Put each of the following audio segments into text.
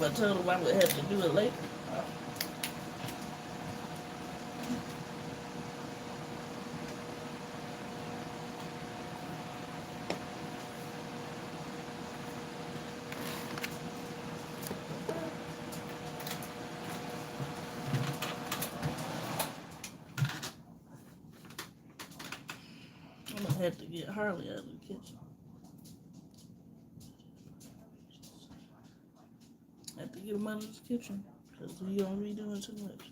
I told him I would have to do it later. I'm gonna have to get Harley out of the kitchen. I have to get him out of the kitchen because he don't be doing too much.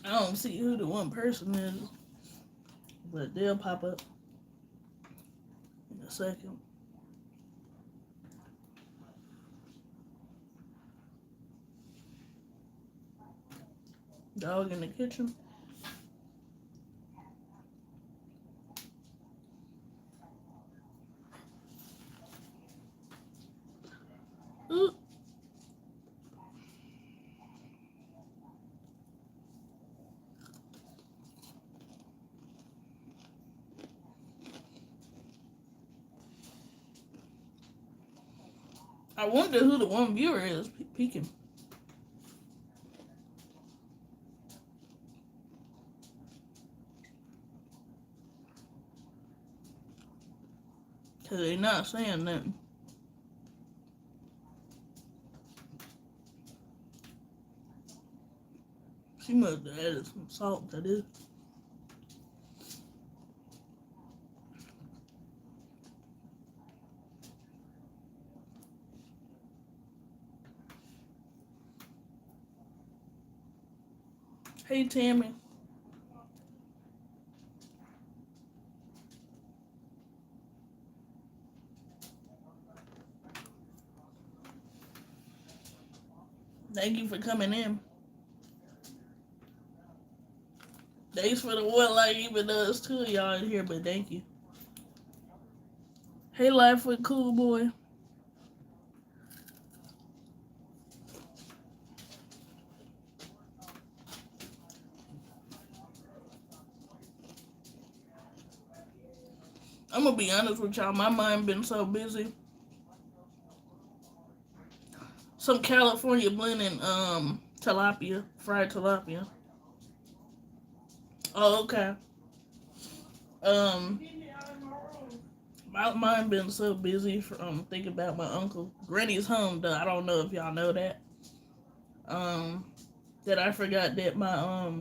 I don't see who the one person is, but they'll pop up in a second. Dog in the kitchen. Ooh. I wonder who the one viewer is peeking. Because they not saying nothing. She must have added some salt to this. Hey, Tammy. Thank you for coming in. Thanks for the one like, even though it's two of y'all in here, but thank you. Hey, Life with Cool Boy. I'm gonna be honest with y'all. My mind been so busy. Some California blending tilapia, fried tilapia. Oh, okay. Um, my mind been so busy from thinking about my uncle. Granny's home, though. I don't know if y'all know that. Um, that I forgot that my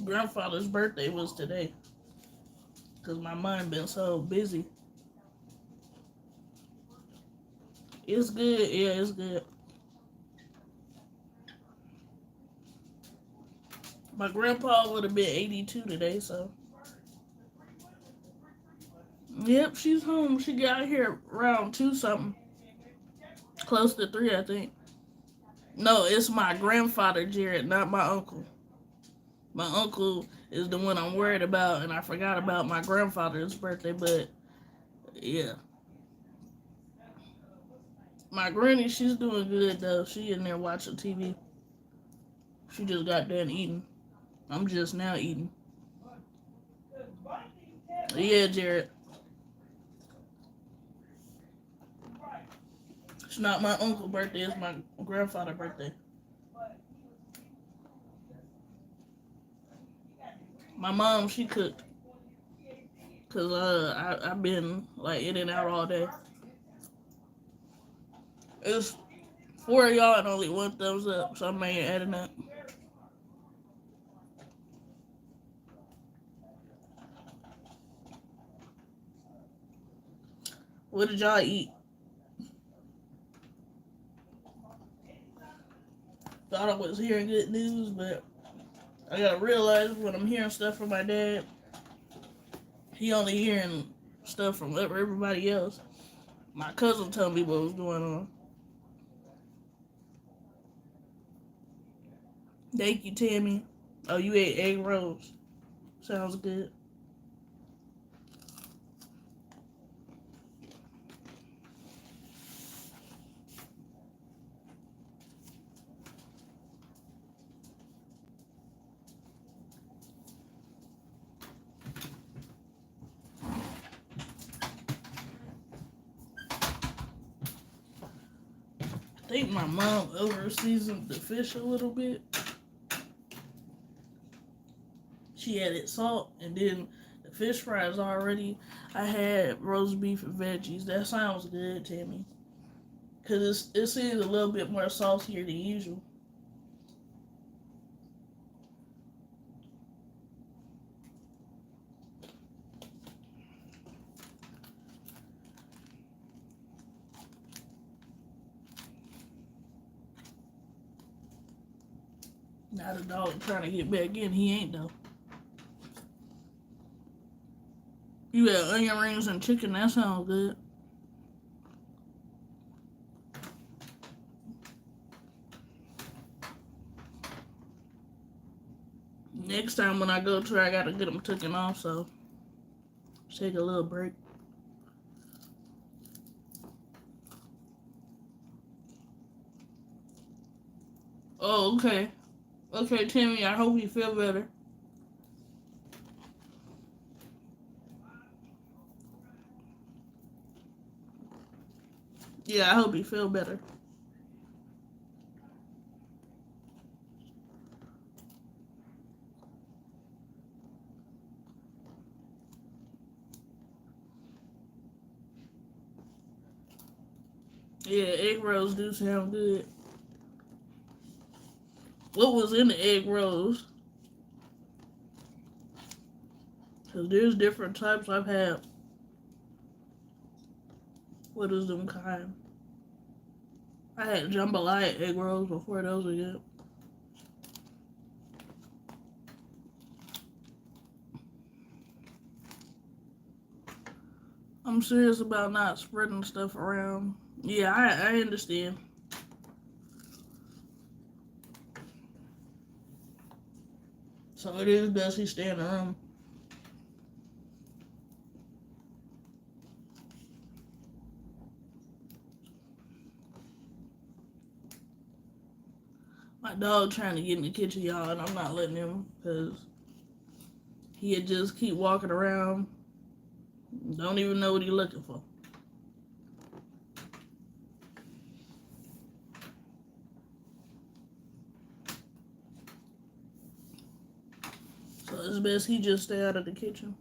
grandfather's birthday was today. Cause my mind been so busy. It's good, yeah, it's good. My grandpa would have been 82 today, so. Yep, she's home. She got here around 2 something. Close to 3, I think. No, it's my grandfather, Jared, not my uncle. My uncle is the one I'm worried about, and I forgot about my grandfather's birthday, but yeah. My granny, she's doing good, though. She in there watching TV. She just got done eating. I'm just now eating. Yeah, Jared. It's not my uncle's birthday, it's my grandfather's birthday. My mom, she cooked. Cause I've been like in and out all day. It's 4 of y'all and only 1 thumbs up, so I ain't adding up. What did y'all eat? Thought I was hearing good news, but I gotta realize when I'm hearing stuff from my dad, he only hearing stuff from everybody else. My cousin told me what was going on. Thank you, Tammy. Oh, you ate egg rolls. Sounds good. think my mom over seasoned the fish a little bit. She added salt, and then the fish fries already. I had roast beef and veggies. That sounds good, Tammy. Because it seems a little bit more saltier than usual. Now the dog trying to get back in. He ain't, though. You had onion rings and chicken. That sounds good. Next time when I go to her, I gotta get them taken off, so take a little break. Oh, okay. Okay, Timmy, I hope you feel better. Yeah, I hope you feel better. Yeah, egg rolls do sound good. What was in the egg rolls? Because there's different types I've had. What is them kind? I had jambalaya egg rolls before those were good. I'm serious about not spreading stuff around. Yeah, I understand. So it is best he stay in the room. My dog trying to get in the kitchen, y'all, and I'm not letting him because he'd just keep walking around. Don't even know what he's looking for. So it's best he just stay out of the kitchen.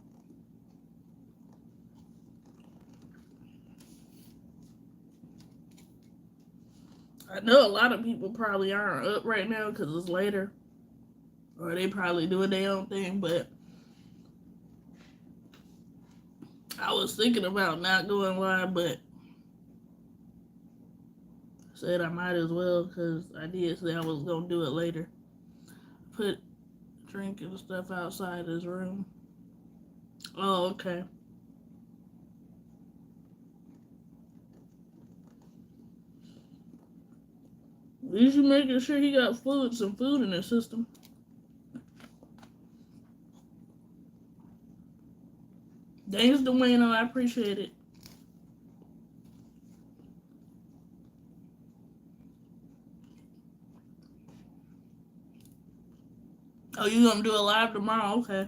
I know a lot of people probably aren't up right now because it's later. Or they probably doing their own thing, but I was thinking about not going live, but said I might as well because I did say I was going to do it later. Put drink and stuff outside his room. Oh, okay. At least you making sure he got some food in his system. Thanks, Dwayne. I appreciate it. Oh, you gonna do it live tomorrow? Okay.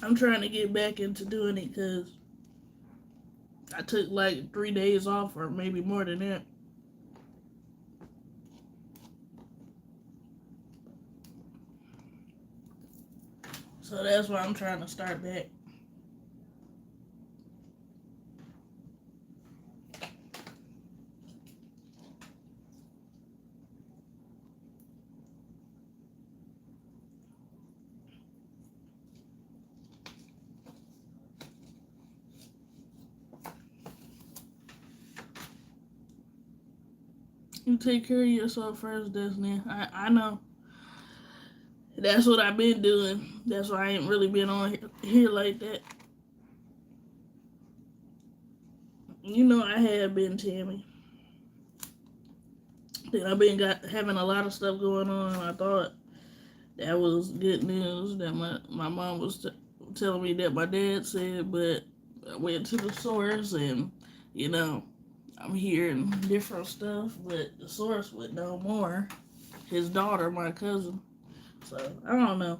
I'm trying to get back into doing it because I took like 3 days off or maybe more than that. So that's why I'm trying to start back. You take care of yourself first, Destiny. I know. That's what I've been doing. That's why I ain't really been on here like that. You know I have been, Tammy. Then I've been having a lot of stuff going on. I thought that was good news that my mom was telling me that my dad said, but I went to the source and, you know, I'm hearing different stuff, but the source would know more. His daughter, my cousin. So, I don't know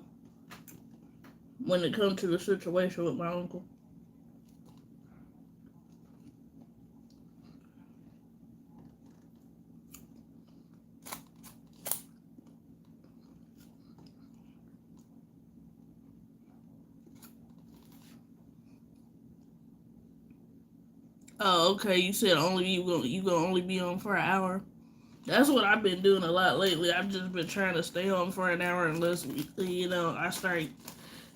when it comes to the situation with my uncle. Oh, okay. You said only you gonna only be on for an hour. That's what I've been doing a lot lately. I've just been trying to stay on for an hour unless I start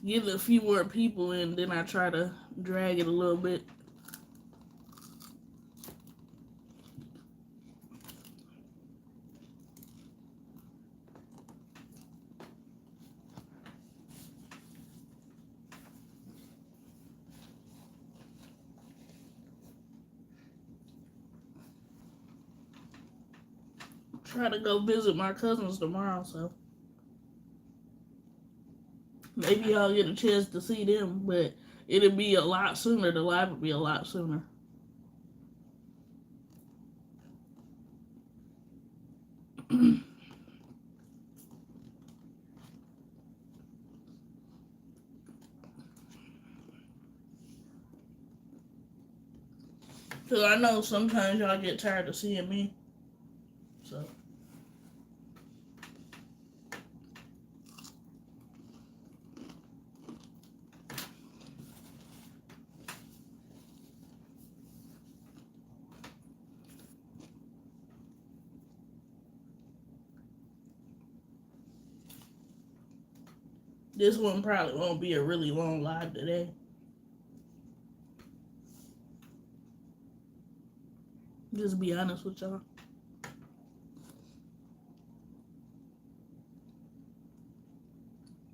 getting a few more people in. Then I try to drag it a little bit. Try to go visit my cousins tomorrow, so maybe I'll get a chance to see them. But it'll be a lot sooner. The live will be a lot sooner. Cause I know sometimes y'all get tired of seeing me. So this one probably won't be a really long live today. Just be honest with y'all.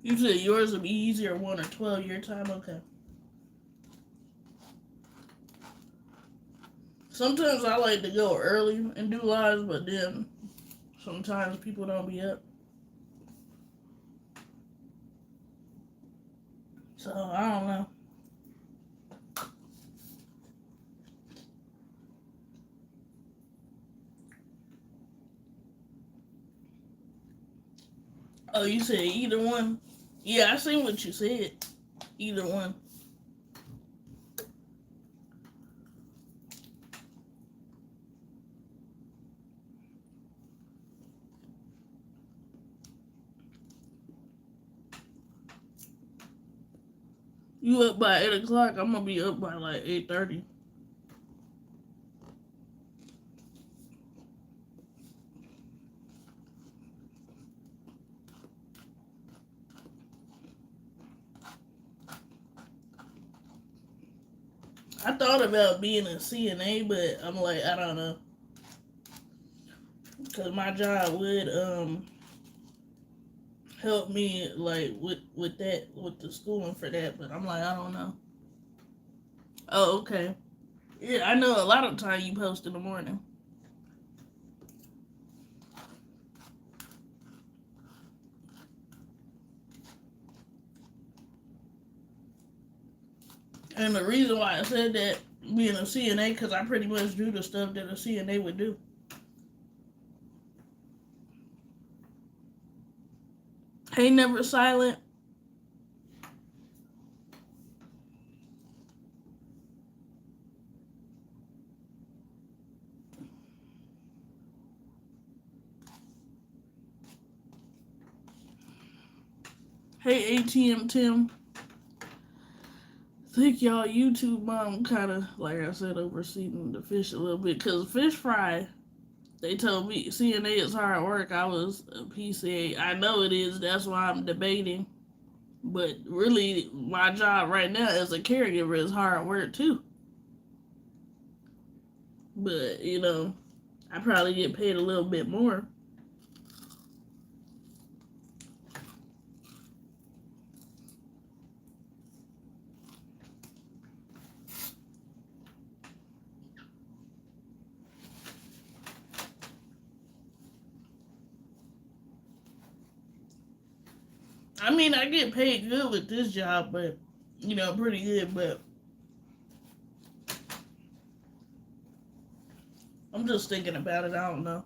You said yours would be easier 1 or 12 your time? Okay. Sometimes I like to go early and do lives, but then sometimes people don't be up. So I don't know. Oh, you said either one? Yeah, I seen what you said. Either one. You up by 8 o'clock? I'm gonna be up by like 8:30. I thought about being a CNA, but I'm like, I don't know, cause my job would help me like with that with the schooling for that, but I'm like, I don't know. Oh, okay. Yeah, I know a lot of time you post in the morning. And the reason why I said that being a CNA, because I pretty much do the stuff that a CNA would do. Hey, Never Silent. Hey, ATM Tim. I think y'all YouTube mom kind of, like I said, overseeing the fish a little bit. Because fish fry, they told me CNA is hard work. I was a PCA. I know it is. That's why I'm debating. But really, my job right now as a caregiver is hard work too. But, I probably get paid a little bit more. I mean, I get paid good with this job, but, pretty good. But I'm just thinking about it. I don't know.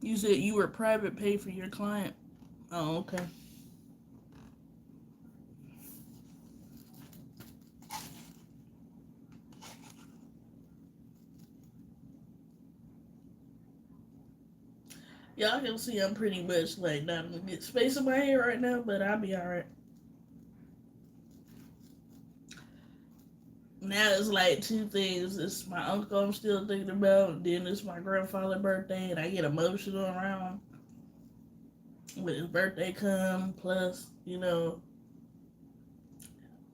You said you were private pay for your client. Oh, okay. Y'all can see I'm pretty much like not in a good space in my head right now, but I'll be alright. Now it's like two things. It's my uncle I'm still thinking about, then it's my grandfather's birthday, and I get emotional around when his birthday come. Plus,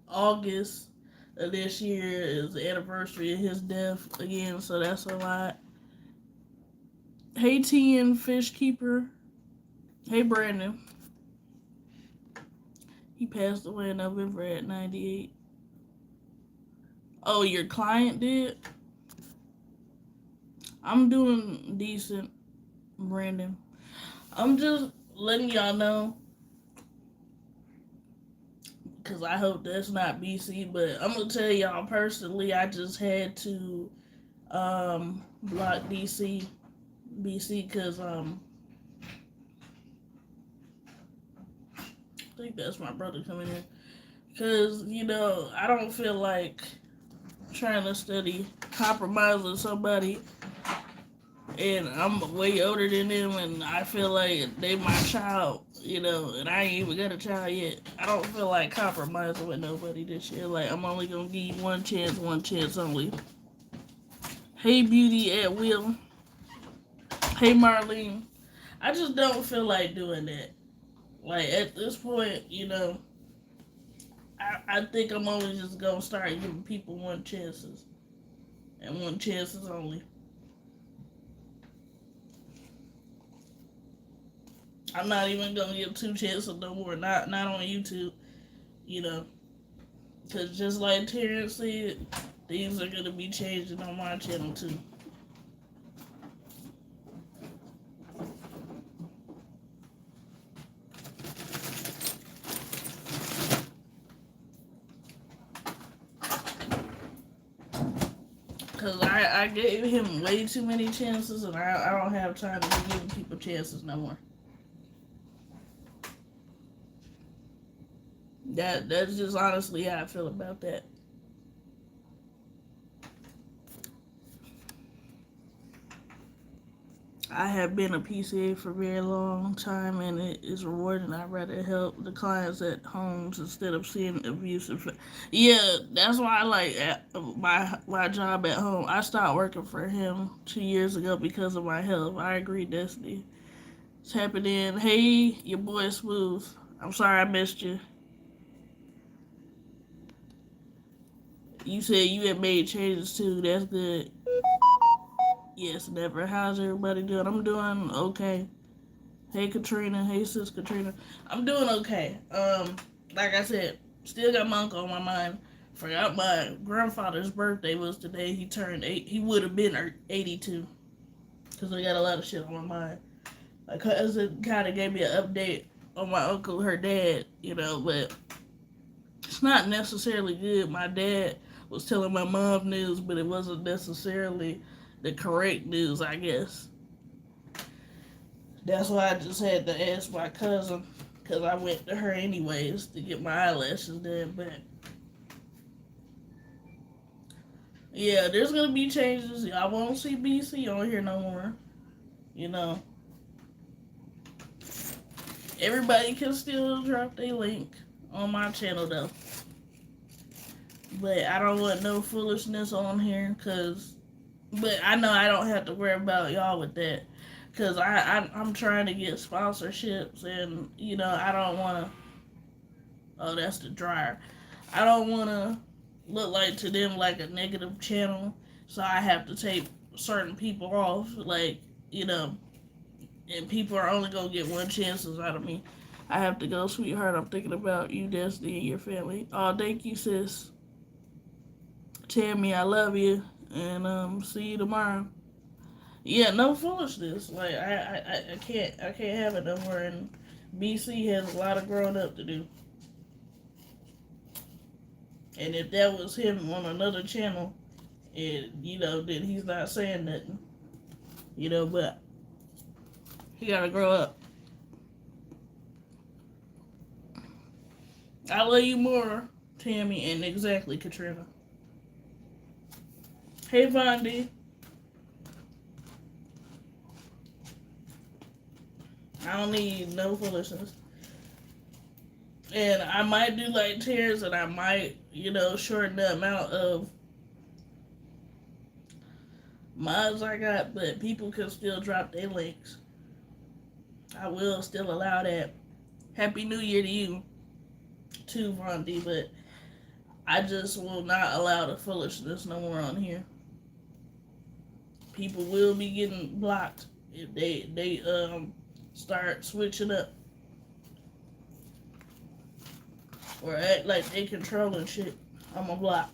August of this year is the anniversary of his death again, so that's a lot. Hey T and Fish Keeper. Hey Brandon. He passed away in November at 98. Oh, your client did? I'm doing decent, Brandon. I'm just letting y'all know, because I hope that's not BC, but I'm going to tell y'all personally, I just had to block BC, because I think that's my brother coming in. Because, I don't feel like trying to study compromising somebody, and I'm way older than them, and I feel like they my child, and I ain't even got a child yet. I don't feel like compromising with nobody this year. Like, I'm only gonna give you one chance only. Hey, Beauty at Will. Hey, Marlene. I just don't feel like doing that. Like, at this point, I think I'm only just gonna start giving people one chances, and one chances only. I'm not even gonna give two chances no more. Not on YouTube, because just like Terrence said, things are gonna be changing on my channel too. Because I gave him way too many chances, and I don't have time to be giving people chances no more. That's just honestly how I feel about that. I have been a PCA for a very long time, and it is rewarding. I'd rather help the clients at homes instead of seeing abusive. Yeah, that's why I like my job at home. I stopped working for him 2 years ago because of my health. I agree, Destiny. It's happening. Hey, your boy Smooth. I'm sorry I missed you. You said you had made changes too. That's good. Yes, never. How's everybody doing? I'm doing okay. Hey Katrina. Hey sis Katrina. I'm doing okay. Like I said, still got my uncle on my mind. Forgot my grandfather's birthday was today. He turned 8. He would have been 82. Because I got a lot of shit on my mind. My cousin kind of gave me an update on my uncle, her dad, but it's not necessarily good. My dad was telling my mom news, but it wasn't necessarily the correct news, I guess. That's why I just had to ask my cousin, because I went to her anyways to get my eyelashes done. But yeah, there's gonna be changes. I won't see BC on here no more. Everybody can still drop their link on my channel though. But I don't want no foolishness on here, but I know I don't have to worry about y'all with that. Because I'm trying to get sponsorships, and, I don't want to. Oh, that's the dryer. I don't want to look like to them like a negative channel, so I have to take certain people off. Like, and people are only going to get one chances out of me. I have to go, sweetheart. I'm thinking about you, Destiny, and your family. Oh, thank you, sis. Tammy, I love you, and see you tomorrow. Yeah, no foolishness. Like I can't have it no more. And BC has a lot of growing up to do. And if that was him on another channel, then he's not saying nothing. But he gotta grow up. I love you more, Tammy, and exactly Katrina. Hey, Vondi. I don't need no foolishness. And I might do like tiers, and I might, shorten the amount of mods I got, but people can still drop their links. I will still allow that. Happy New Year to you, too, Vondi, but I just will not allow the foolishness no more on here. People will be getting blocked if they start switching up or act like they controlling shit. I'm a block.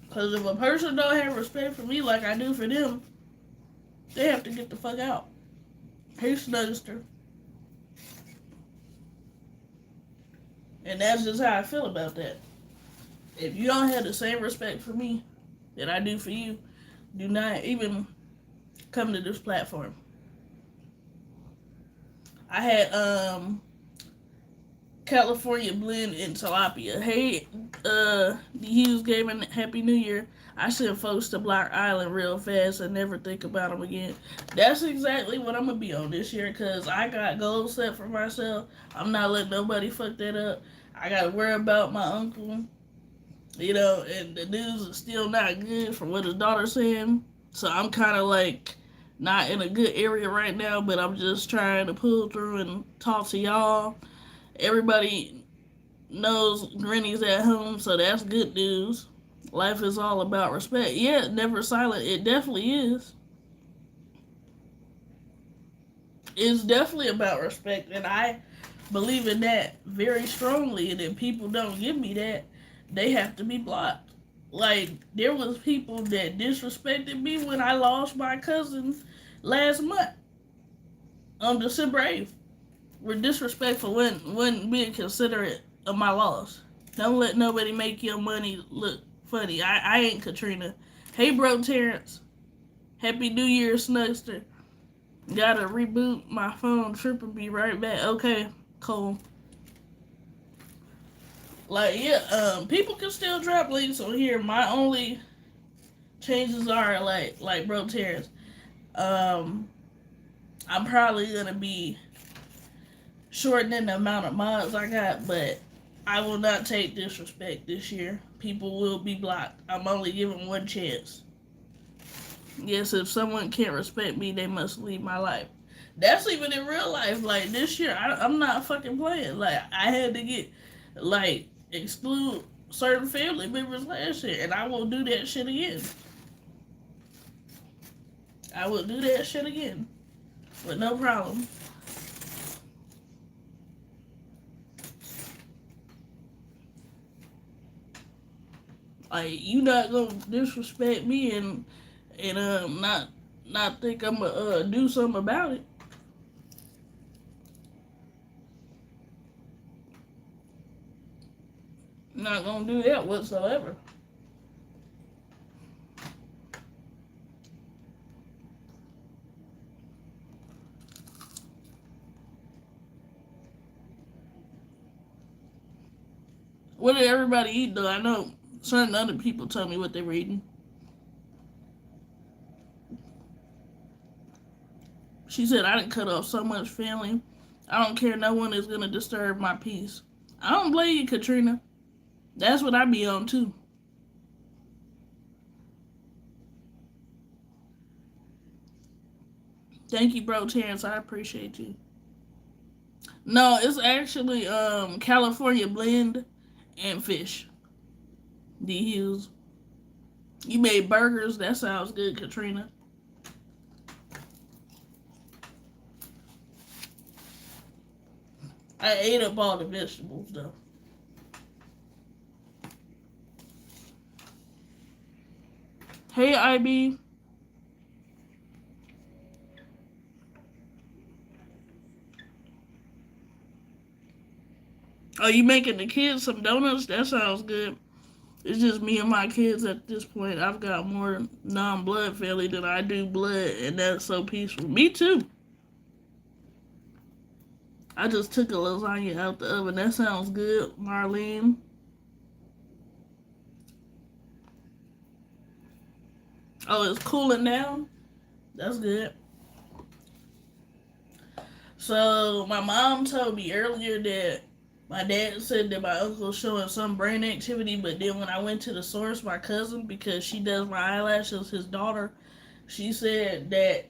Because if a person don't have respect for me like I do for them, they have to get the fuck out. Hey, Snugster. And that's just how I feel about that. If you don't have the same respect for me that I do for you, do not even come to this platform. I had California Blend and Tilapia. Hey, the Hughes Gaming, Happy New Year. I send folks to Block Island real fast and never think about them again. That's exactly what I'm going to be on this year, because I got goals set for myself. I'm not letting nobody fuck that up. I got to worry about my uncle, and the news is still not good from what his daughter's saying. So I'm kind of like not in a good area right now, but I'm just trying to pull through and talk to y'all. Everybody knows Granny's at home, so that's good news. Life is all about respect. Yeah, never silent. It definitely is. It's definitely about respect, and I believe in that very strongly. And if people don't give me that, they have to be blocked. Like, there was people that disrespected me when I lost my cousin last month on December 8th. Were disrespectful when being considerate of my loss. Don't let nobody make your money look funny. I ain't Katrina. Hey, bro, Terrence. Happy New Year, Snugster. Gotta reboot my phone. Trip and be right back. Okay, cool. Like, yeah, people can still drop links on here. My only changes are like bro, Terrence. I'm probably gonna be shortening the amount of mods I got, but I will not take disrespect this year. People will be blocked. I'm only giving one chance. Yes, if someone can't respect me, they must leave my life. That's even in real life. Like, this year, I'm not fucking playing. Like, I had to get, exclude certain family members last year, and I will do that shit again. I will do that shit again. With no problem. Like, you not gonna disrespect me and not think I'm gonna do something about it. Not gonna do that whatsoever. What did everybody eat though? I know certain other people told me what they were eating. She said I didn't cut off so much family. I don't care. No one is gonna disturb my peace. I don't blame you, Katrina. That's what I be on too. Thank you, bro, Terrence. I appreciate you. No, it's actually California Blend and fish. D Hughes. You made burgers. That sounds good, Katrina. I ate up all the vegetables though. Hey, IB. Are you making the kids some donuts? That sounds good. It's just me and my kids at this point. I've got more non-blood family than I do blood, and that's so peaceful. Me too. I just took a lasagna out the oven. That sounds good, Marlene. Oh, it's cooling down? That's good. So, my mom told me earlier that my dad said that my uncle was showing some brain activity, but then when I went to the source, my cousin, because she does my eyelashes, his daughter, she said that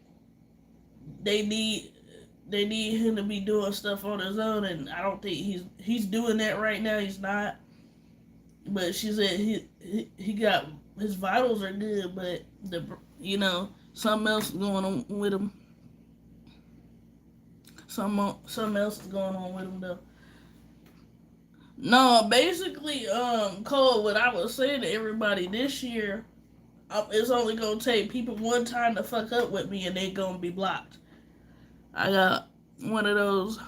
they need they need him to be doing stuff on his own, and I don't think he's doing that right now. He's not. But she said he got his vitals are good, but something else is going on with him. Something else is going on with him though. No, basically, Cole, what I was saying to everybody this year, it's only gonna take people one time to fuck up with me, and they gonna be blocked. I got one of those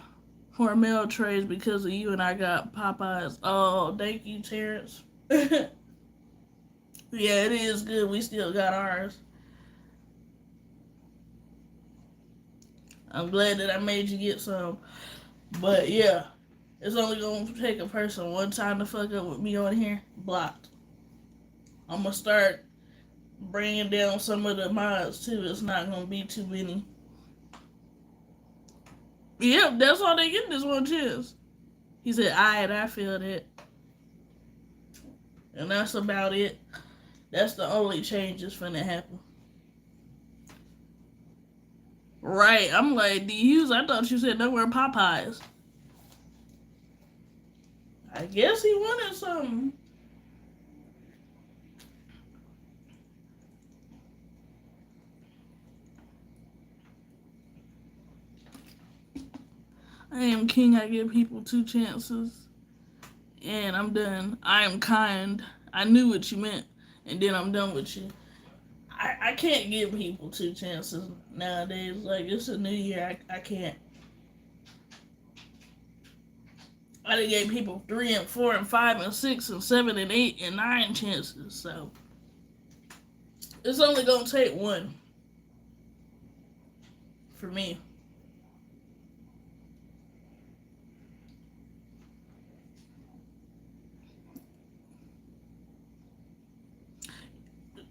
Hormel trays because of you, and I got Popeyes. Oh, thank you, Terrence. Yeah, it is good. We still got ours. I'm glad that I made you get some. But yeah, it's only gonna take a person one time to fuck up with me on here. Blocked. I'm gonna start bringing down some of the mods too. It's not gonna be too many. Yep, that's all they get this one chance. He said, I feel that. And that's about it. That's the only change that's finna happen. Right. I'm like, D-Hughes, I thought you said no more Popeyes. I guess he wanted something. I am king. I give people 2 chances. And I'm done. I am kind. I knew what you meant. And then I'm done with you. I can't give people 2 chances nowadays. Like, it's a new year. I can't. I done gave people 3 and 4 and 5 and 6 and 7 and 8 and 9 chances. So, it's only gonna take one. For me.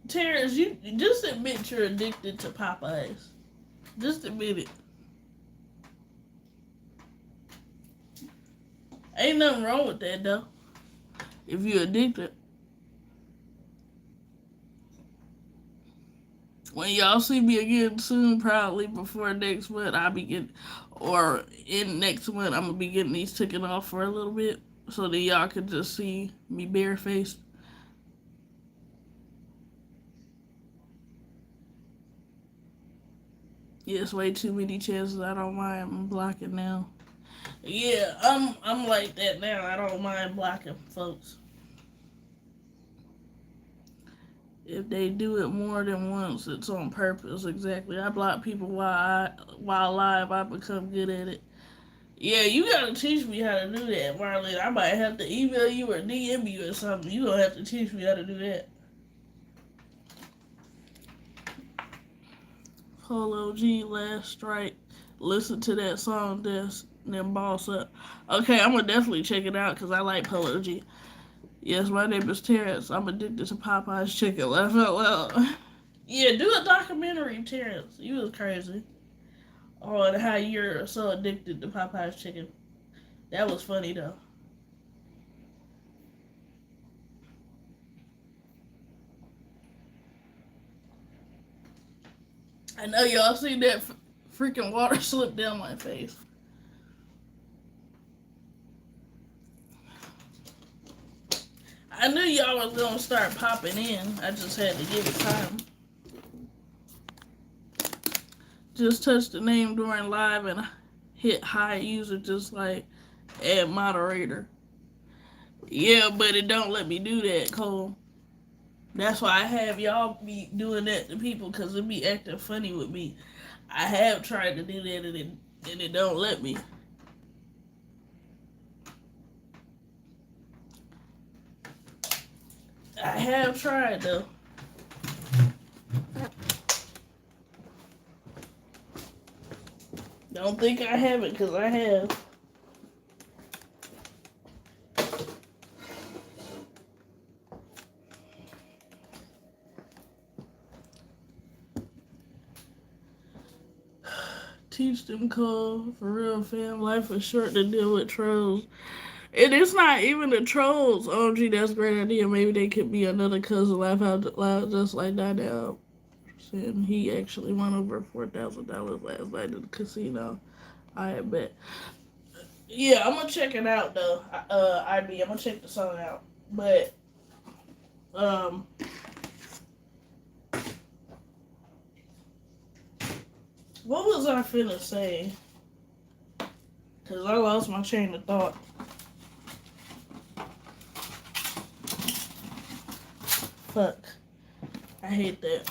Terrence, you just admit you're addicted to Popeyes. Just admit it. Ain't nothing wrong with that though. If you're addicted. When y'all see me again soon, probably before next month, I'll be getting, or in next month, I'm gonna be getting these taken off for a little bit, so that y'all can just see me barefaced. Yeah, it's way too many chances. I don't mind. I'm blocking now. Yeah, I'm like that now. I don't mind blocking folks. If they do it more than once, it's on purpose. Exactly. I block people while live. I become good at it. Yeah, you gotta teach me how to do that, Marlene. I might have to email you or DM you or something. You gonna have to teach me how to do that. Polo G, Last Strike. Listen to that song, then boss up. Okay, I'm gonna definitely check it out because I like Polo G. Yes, my name is Terrence. I'm addicted to Popeye's chicken. Laugh out loud. Yeah, do a documentary, Terrence. You was crazy. On how you're so addicted to Popeye's chicken. That was funny though. I know y'all seen that freaking water slip down my face. I knew y'all was gonna start popping in. I just had to give it time. Just touch the name during live and hit high user, just like add moderator. Yeah, but it don't let me do that, Cole. That's why I have y'all be doing that to people because it be acting funny with me. I have tried to do that and it don't let me. I have tried though. Don't think I haven't because I have. Teach them, Cole. For real, fam. Life is short to deal with trolls. And it's not even the trolls. OMG, that's a great idea. Maybe they could be another cousin. Laugh out loud just like that now. And he actually won over $4,000 last night in the casino. I bet. Yeah, I'm gonna check it out though. I'm gonna check the song out. But um, what was I finna say? Cause I lost my train of thought. Fuck. I hate that.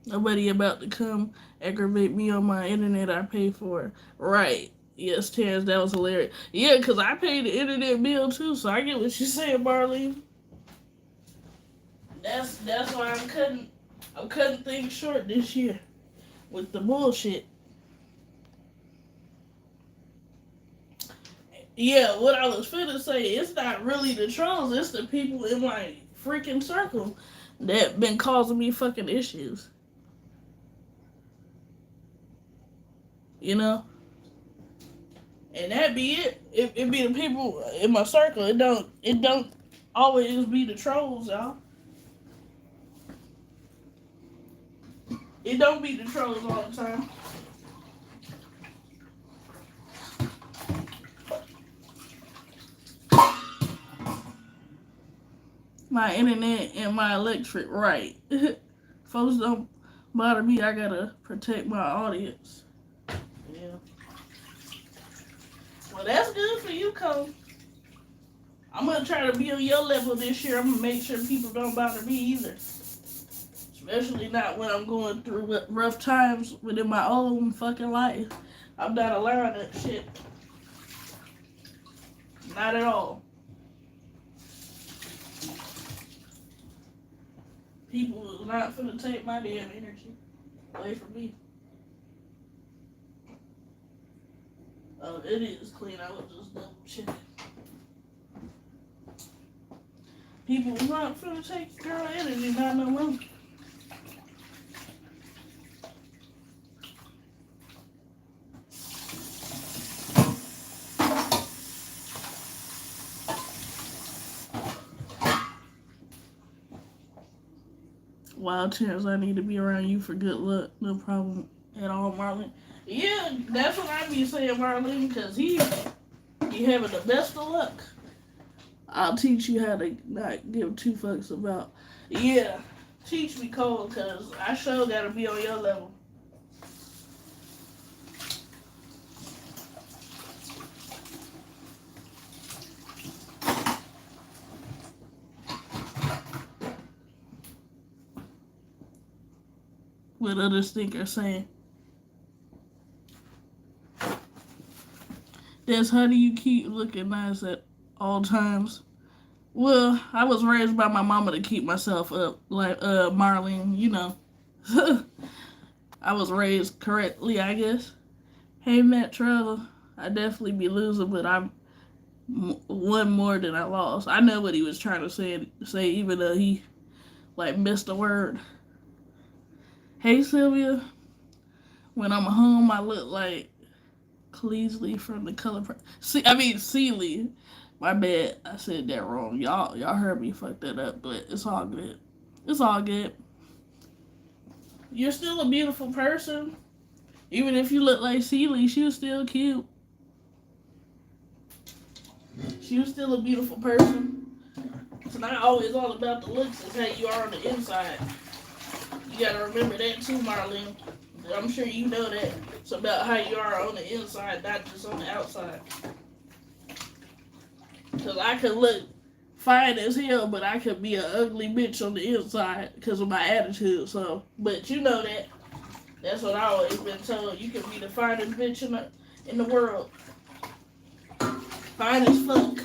Nobody about to come aggravate me on my internet I pay for. Right. Yes, Terrence, that was hilarious. Yeah, because I paid the internet bill too, so I get what you're saying, Marlene. That's why I'm cutting things short this year with the bullshit. Yeah, what I was finna say, it's not really the trolls, it's the people in my freaking circle that been causing me fucking issues. You know? And that be it. It be the people in my circle. It don't always be the trolls, y'all. It don't be the trolls all the time. My internet and my electric, right. Folks don't bother me. I gotta protect my audience. Yeah. Well, that's good for you, Cole. I'm gonna try to be on your level this year. I'm gonna make sure people don't bother me either. Especially not when I'm going through rough times within my own fucking life. I'm not allowing that shit. Not at all. People is not finna take my damn energy away from me. Oh, it is clean. I was just double checking. People is not finna take girl energy, not no more. Wild chance I need to be around you for good luck. No problem at all, Marlon. Yeah, that's what I be saying, Marlon, because he having the best of luck. I'll teach you how to not give two fucks about. Yeah, teach me, Cole, because I sure gotta be on your level. What others think are saying. That's how do you keep looking nice at all times? Well, I was raised by my mama to keep myself up, like Marlene, you know. I was raised correctly, I guess. Hey, Matt Trevor, I definitely be losing, but I won more than I lost. I know what he was trying to say even though he like missed a word. Hey, Sylvia, when I'm home, I look like Cleasley from The Color. Seeley. My bad. I said that wrong. Y'all heard me fuck that up, but it's all good. It's all good. You're still a beautiful person. Even if you look like Seeley, she was still cute. She was still a beautiful person. It's not always all about the looks. It's how you are on the inside. You gotta remember that too, Marlene. I'm sure you know that. It's about how you are on the inside, not just on the outside. Because I could look fine as hell, but I could be an ugly bitch on the inside because of my attitude. So, but you know that. That's what I always been told. You can be the finest bitch in the world. Fine as fuck.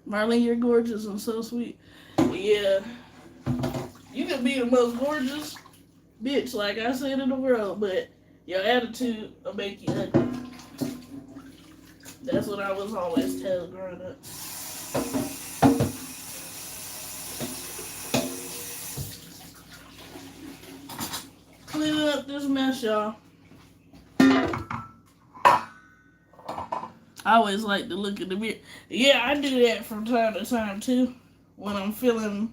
Marlene, you're gorgeous and so sweet. Yeah. You can be the most gorgeous bitch, like I said, in the world, but your attitude will make you ugly. That's what I was always told growing up. cleaning up this mess, y'all. I always like to look at the mirror. Yeah, I do that from time to time too. When I'm feeling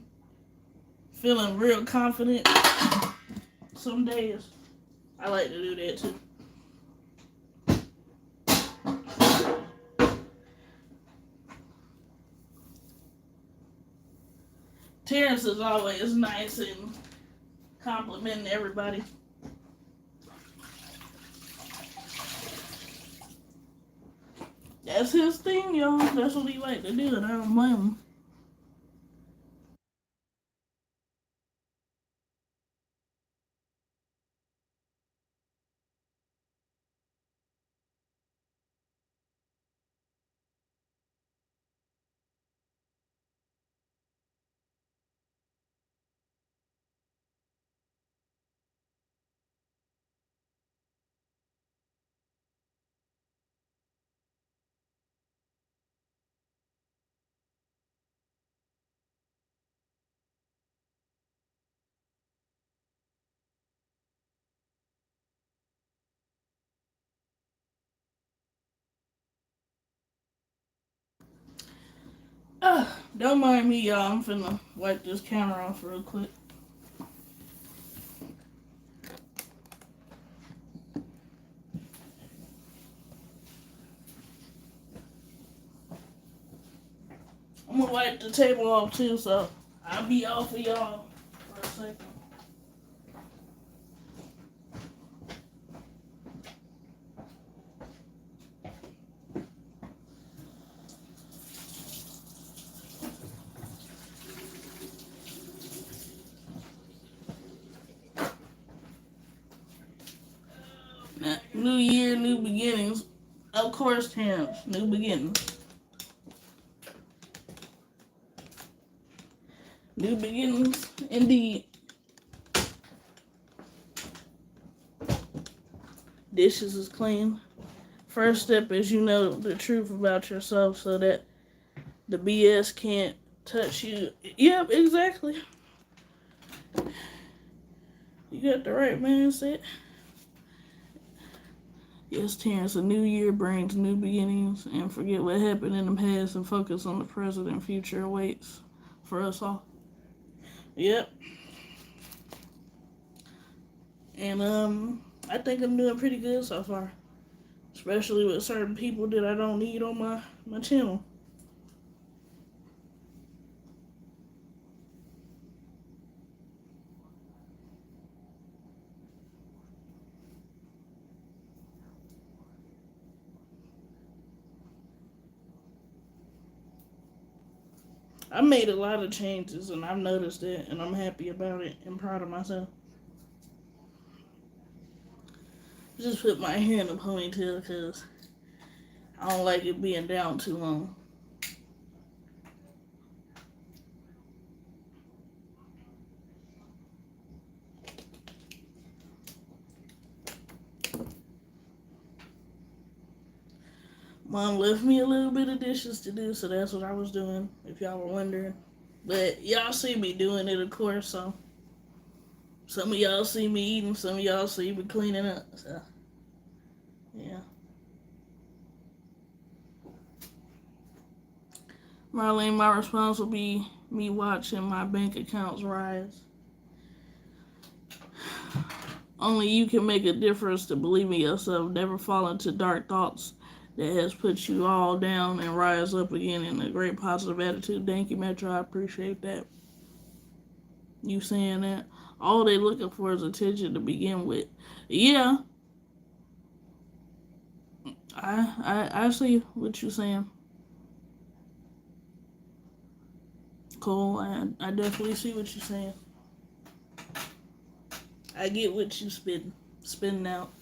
real confident. Some days I like to do that too. Terrence is always nice and complimenting everybody. That's his thing, y'all. That's what he like to do, and I don't blame him. Don't mind me, y'all. I'm finna wipe this camera off real quick. I'm gonna wipe the table off too, so I'll be off of y'all for a second. Now, new year, new beginnings. Of course, Terrence, new beginnings. New beginnings, indeed. Dishes is clean. First step is you know the truth about yourself so that the BS can't touch you. Yep, exactly. You got the right mindset. Yes, Terrence, a new year brings new beginnings, and forget what happened in the past and focus on the present and future awaits for us all. Yep. And I think I'm doing pretty good so far. Especially with certain people that I don't need on my channel. I made a lot of changes and I've noticed it and I'm happy about it and proud of myself. Just put my hair in a ponytail because I don't like it being down too long. Mom left me a little bit of dishes to do, so that's what I was doing, if y'all were wondering. But y'all see me doing it, of course, so some of y'all see me eating, some of y'all see me cleaning up, so yeah. Marlene, my response will be me watching my bank accounts rise. Only you can make a difference to believe in yourself. Never fall into dark thoughts that has put you all down and rise up again in a great positive attitude. Thank you, Metro. I appreciate that. You saying that. All they looking for is attention to begin with. Yeah. I see what you're saying. Cole, I definitely see what you're saying. I get what you spitting out.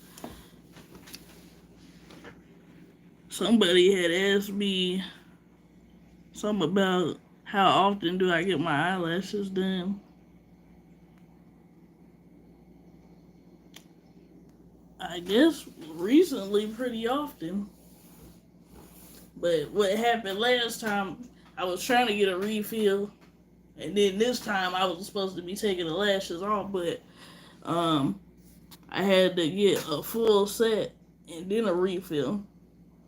Somebody had asked me something about how often do I get my eyelashes done. I guess recently pretty often. But what happened last time, I was trying to get a refill, and then this time I was supposed to be taking the lashes off, but I had to get a full set and then a refill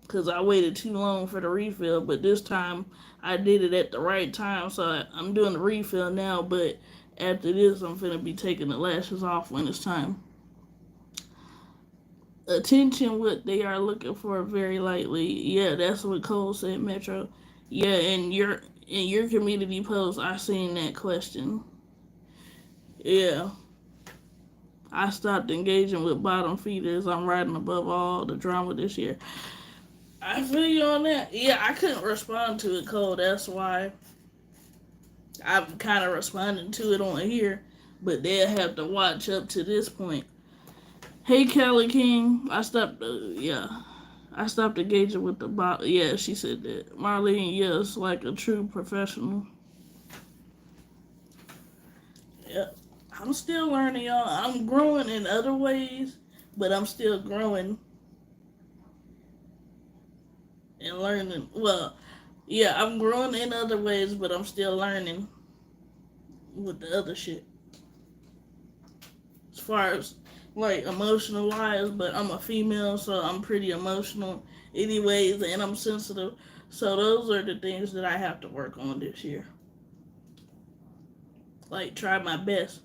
because I waited too long for the refill. But this time I did it at the right time, so I'm doing the refill now. But after this, I'm finna be taking the lashes off when it's time. Attention, what they are looking for very lightly. Yeah, that's what Cole said, Metro. Yeah, in your community post, I seen that question. Yeah, I stopped engaging with bottom feeders. I'm riding above all the drama this year. I feel you on that. Yeah, I couldn't respond to it, Cole. That's why I'm kind of responding to it on here. But they'll have to watch up to this point. Hey, Kelly King. I stopped engaging with the bot. Yeah, she said that. Marlene, yes, like a true professional. Yeah, I'm still learning, y'all. I'm growing in other ways, but I'm still growing and learning. Well, yeah, I'm growing in other ways, but I'm still learning with the other shit. As far as like emotional wise, but I'm a female, so I'm pretty emotional anyways, and I'm sensitive. So those are the things that I have to work on this year. Like try my best.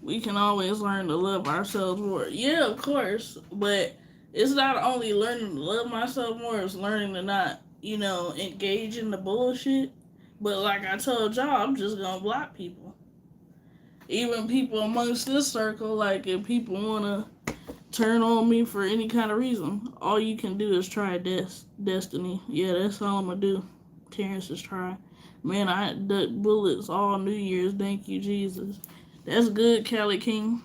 We can always learn to love ourselves more. Yeah, of course, but it's not only learning to love myself more, it's learning to not, engage in the bullshit. But like I told y'all, I'm just gonna block people. Even people amongst this circle, like if people wanna turn on me for any kind of reason, all you can do is try Destiny. Yeah, that's all I'm gonna do. Terrence is try. Man, I duck bullets all New Year's. Thank you, Jesus. That's good, Kelly King.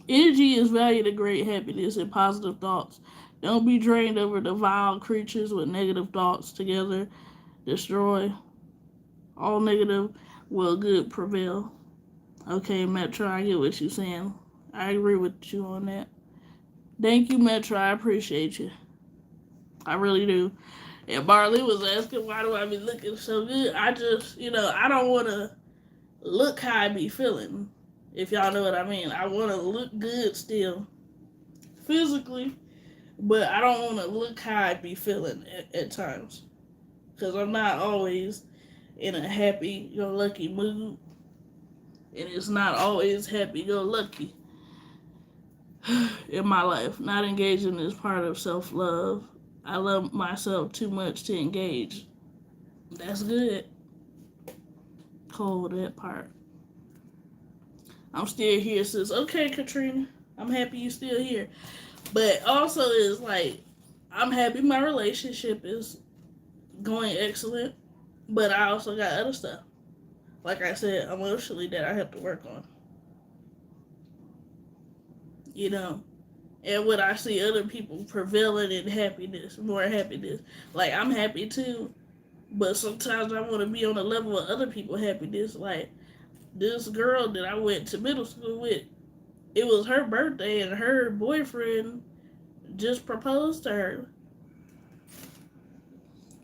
Energy is valued at great happiness and positive thoughts. Don't be drained over the vile creatures with negative thoughts together. Destroy all negative, will good prevail. Okay, Metro, I get what you're saying. I agree with you on that. Thank you, Metro. I appreciate you. I really do. And Barley was asking, why do I be looking so good? I just, I don't want to look how I be feeling. If y'all know what I mean. I want to look good still, physically, but I don't want to look how I be feeling at times. Because I'm not always in a happy-go-lucky mood. And it's not always happy-go-lucky in my life. Not engaging is part of self-love. I love myself too much to engage. That's good. Cold, that part. I'm still here, sis. Okay, Katrina. I'm happy you still here. But also it's like, I'm happy my relationship is going excellent. But I also got other stuff. Like I said, emotionally that I have to work on. You know? And when I see other people prevailing in happiness, more happiness, like I'm happy too, but sometimes I want to be on the level of other people's happiness. Like this girl that I went to middle school with, it was her birthday and her boyfriend just proposed to her.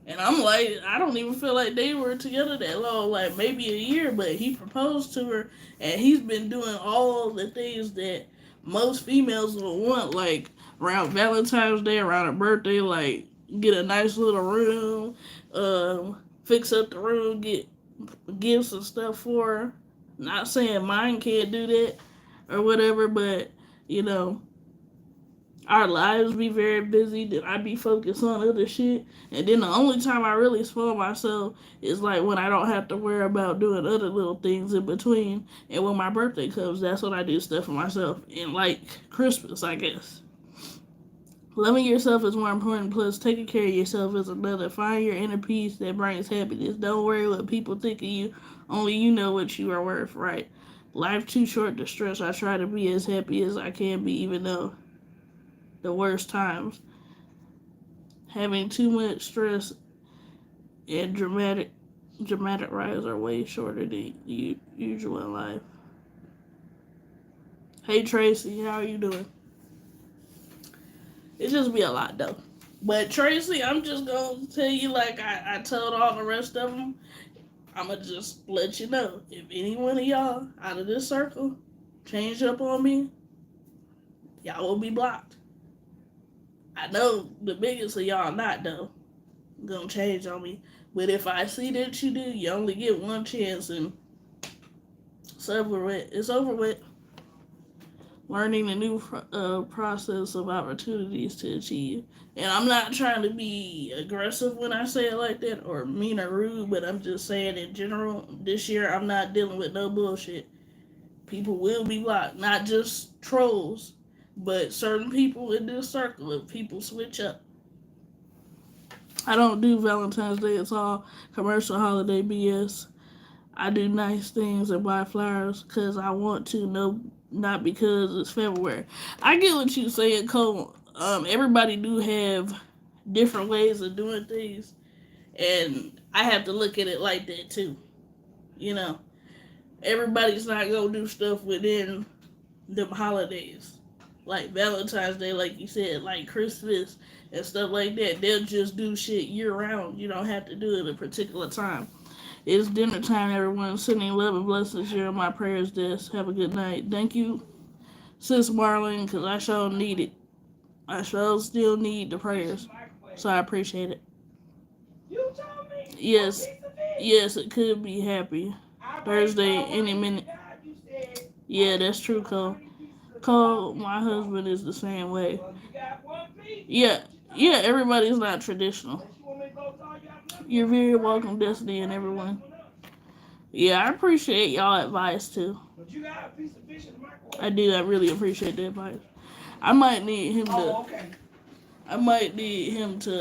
And I'm like, I don't even feel like they were together that long, like maybe a year, but he proposed to her and he's been doing all the things that most females would want, like around Valentine's Day, around her birthday, like get a nice little room, fix up the room, get gifts and stuff for her. Not saying mine can't do that or whatever, but you know, our lives be very busy, then I be focused on other shit. And then the only time I really spoil myself is like when I don't have to worry about doing other little things in between. And when my birthday comes, that's when I do stuff for myself. And like Christmas, I guess. Loving yourself is more important, plus taking care of yourself is another. Find your inner peace that brings happiness. Don't worry what people think of you. Only you know what you are worth, right? Life too short to stress. I try to be as happy as I can be, even though the worst times. Having too much stress and dramatic rise are way shorter than usual in life. Hey Tracy, how are you doing? It just be a lot though. But Tracy, I'm just gonna tell you like I told all the rest of them. I'ma just let you know if any one of y'all out of this circle change up on me, y'all will be blocked. I know the biggest of y'all not though gonna change on me, but if I see that you do, you only get one chance and it's over with. It's over with. Learning the new process of opportunities to achieve. And I'm not trying to be aggressive when I say it like that or mean or rude, but I'm just saying in general, this year I'm not dealing with no bullshit. People will be blocked, not just trolls, but certain people in this circle if people switch up. I don't do Valentine's Day, it's all commercial holiday BS. I do nice things and buy flowers because I want to, no, not because it's February. I get what you saying, Cole. Everybody do have different ways of doing things, and I have to look at it like that too. You know, everybody's not gonna do stuff within them holidays, like Valentine's Day, like you said, like Christmas and stuff like that. They'll just do shit year round. You don't have to do it at a particular time. It's dinner time, everyone. Sending love and blessings here on my prayers desk. Have a good night. Thank you, Sis Marlon, because I sure need it. I sure still need the prayers. So I appreciate it. Yes, yes, it could be happy. Thursday, any minute. Yeah, that's true, Cole. Cole, my husband is the same way. Yeah, yeah, everybody's not traditional. You're very welcome, Destiny, and everyone. Yeah, I appreciate y'all advice too. I do. I really appreciate the advice. I might need him to. Oh, okay. I might need him to.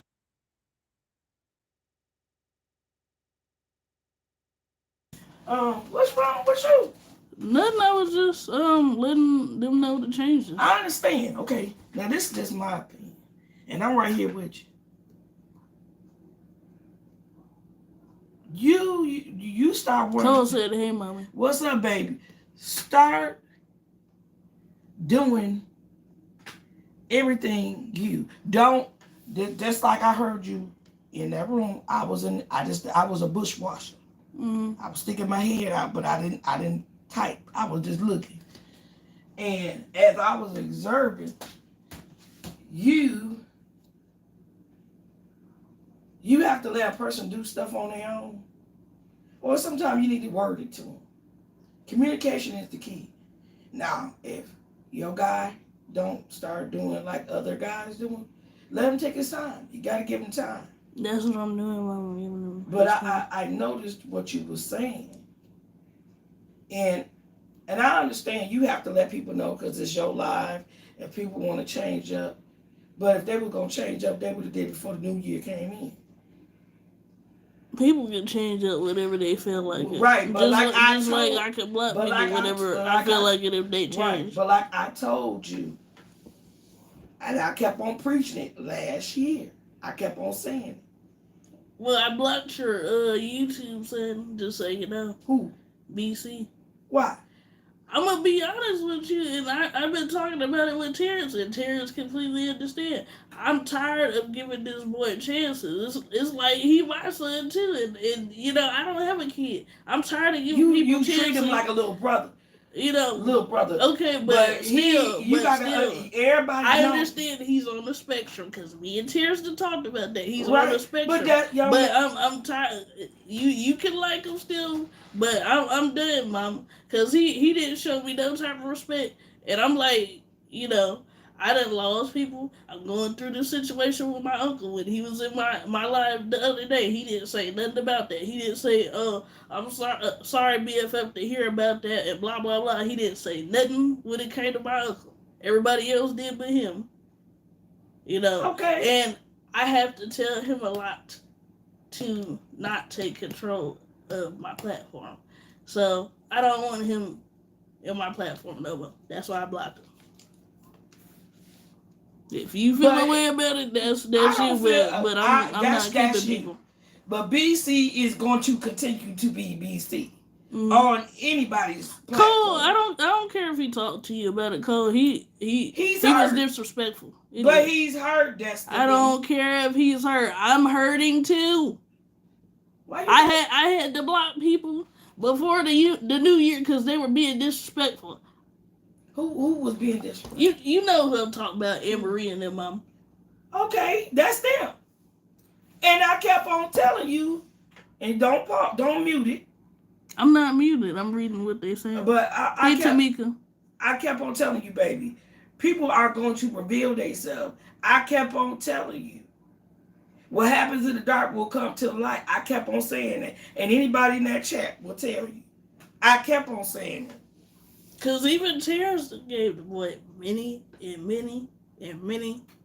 What's wrong with you? Nothing. I was just letting them know the changes. I understand. Okay. Now this is just my opinion, and I'm right here with you. You start working. Cole said, "Hey, mommy, what's up, baby? Start doing everything you don't. Just like I heard you in that room. I was a bushwasher. Mm-hmm. I was sticking my head out, but I didn't type. I was just looking. And as I was observing, you have to let a person do stuff on their own. Or sometimes you need to word it to them. Communication is the key. Now, if your guy don't start doing like other guys doing, let him take his time. You got to give him time. That's what I'm doing, mama. But I noticed what you were saying. And I understand you have to let people know because it's your life and people want to change up. But if they were going to change up, they would have did it before the new year came in. People can change up whenever they feel like it. Right, but like I can block people whenever I feel like it if they change. Right, but like I told you, and I kept on preaching it last year. I kept on saying it. Well, I blocked your YouTube, son, just so you know. Who? BC. Why? I'm going to be honest with you, and I've been talking about it with Terrence, and Terrence completely understand. I'm tired of giving this boy chances. It's like he my son, too, and you know, I don't have a kid. I'm tired of giving people chances. You treat him like a little brother. You know, little brother. Okay, but still, everybody. I understand he's on the spectrum because me and Terrence talked about that. He's right. on the spectrum. But I'm tired. You can like him still, but I'm done, Mom, because he didn't show me no type of respect, and I'm like, you know, I done lost people. I'm going through this situation with my uncle when he was in my life the other day. He didn't say nothing about that. He didn't say, I'm sorry, BFF, to hear about that and blah, blah, blah. He didn't say nothing when it came to my uncle. Everybody else did but him. You know? Okay. And I have to tell him a lot to not take control of my platform. So I don't want him in my platform no more. That's why I blocked him. If you feel a way about it, that's you. But I'm not keeping people. But BC is going to continue to be BC. on anybody's platform. Cole, I don't care if he talked to you about it, Cole. He He's was hurt. disrespectful. But he's hurt, Destiny. I don't care if he's hurt. I'm hurting too. Why I had to block people before the new year because they were being disrespectful. Who was being disrespectful? You know who I'm talking about, Anne-Marie and their mom. Okay, that's them. And I kept on telling you, and don't mute it. I'm not muted. I'm reading what they say. But Tamika. I kept on telling you, baby, people are going to reveal themselves. I kept on telling you. What happens in the dark will come to the light. I kept on saying that. And anybody in that chat will tell you. I kept on saying it. Because even Terrence gave the boy many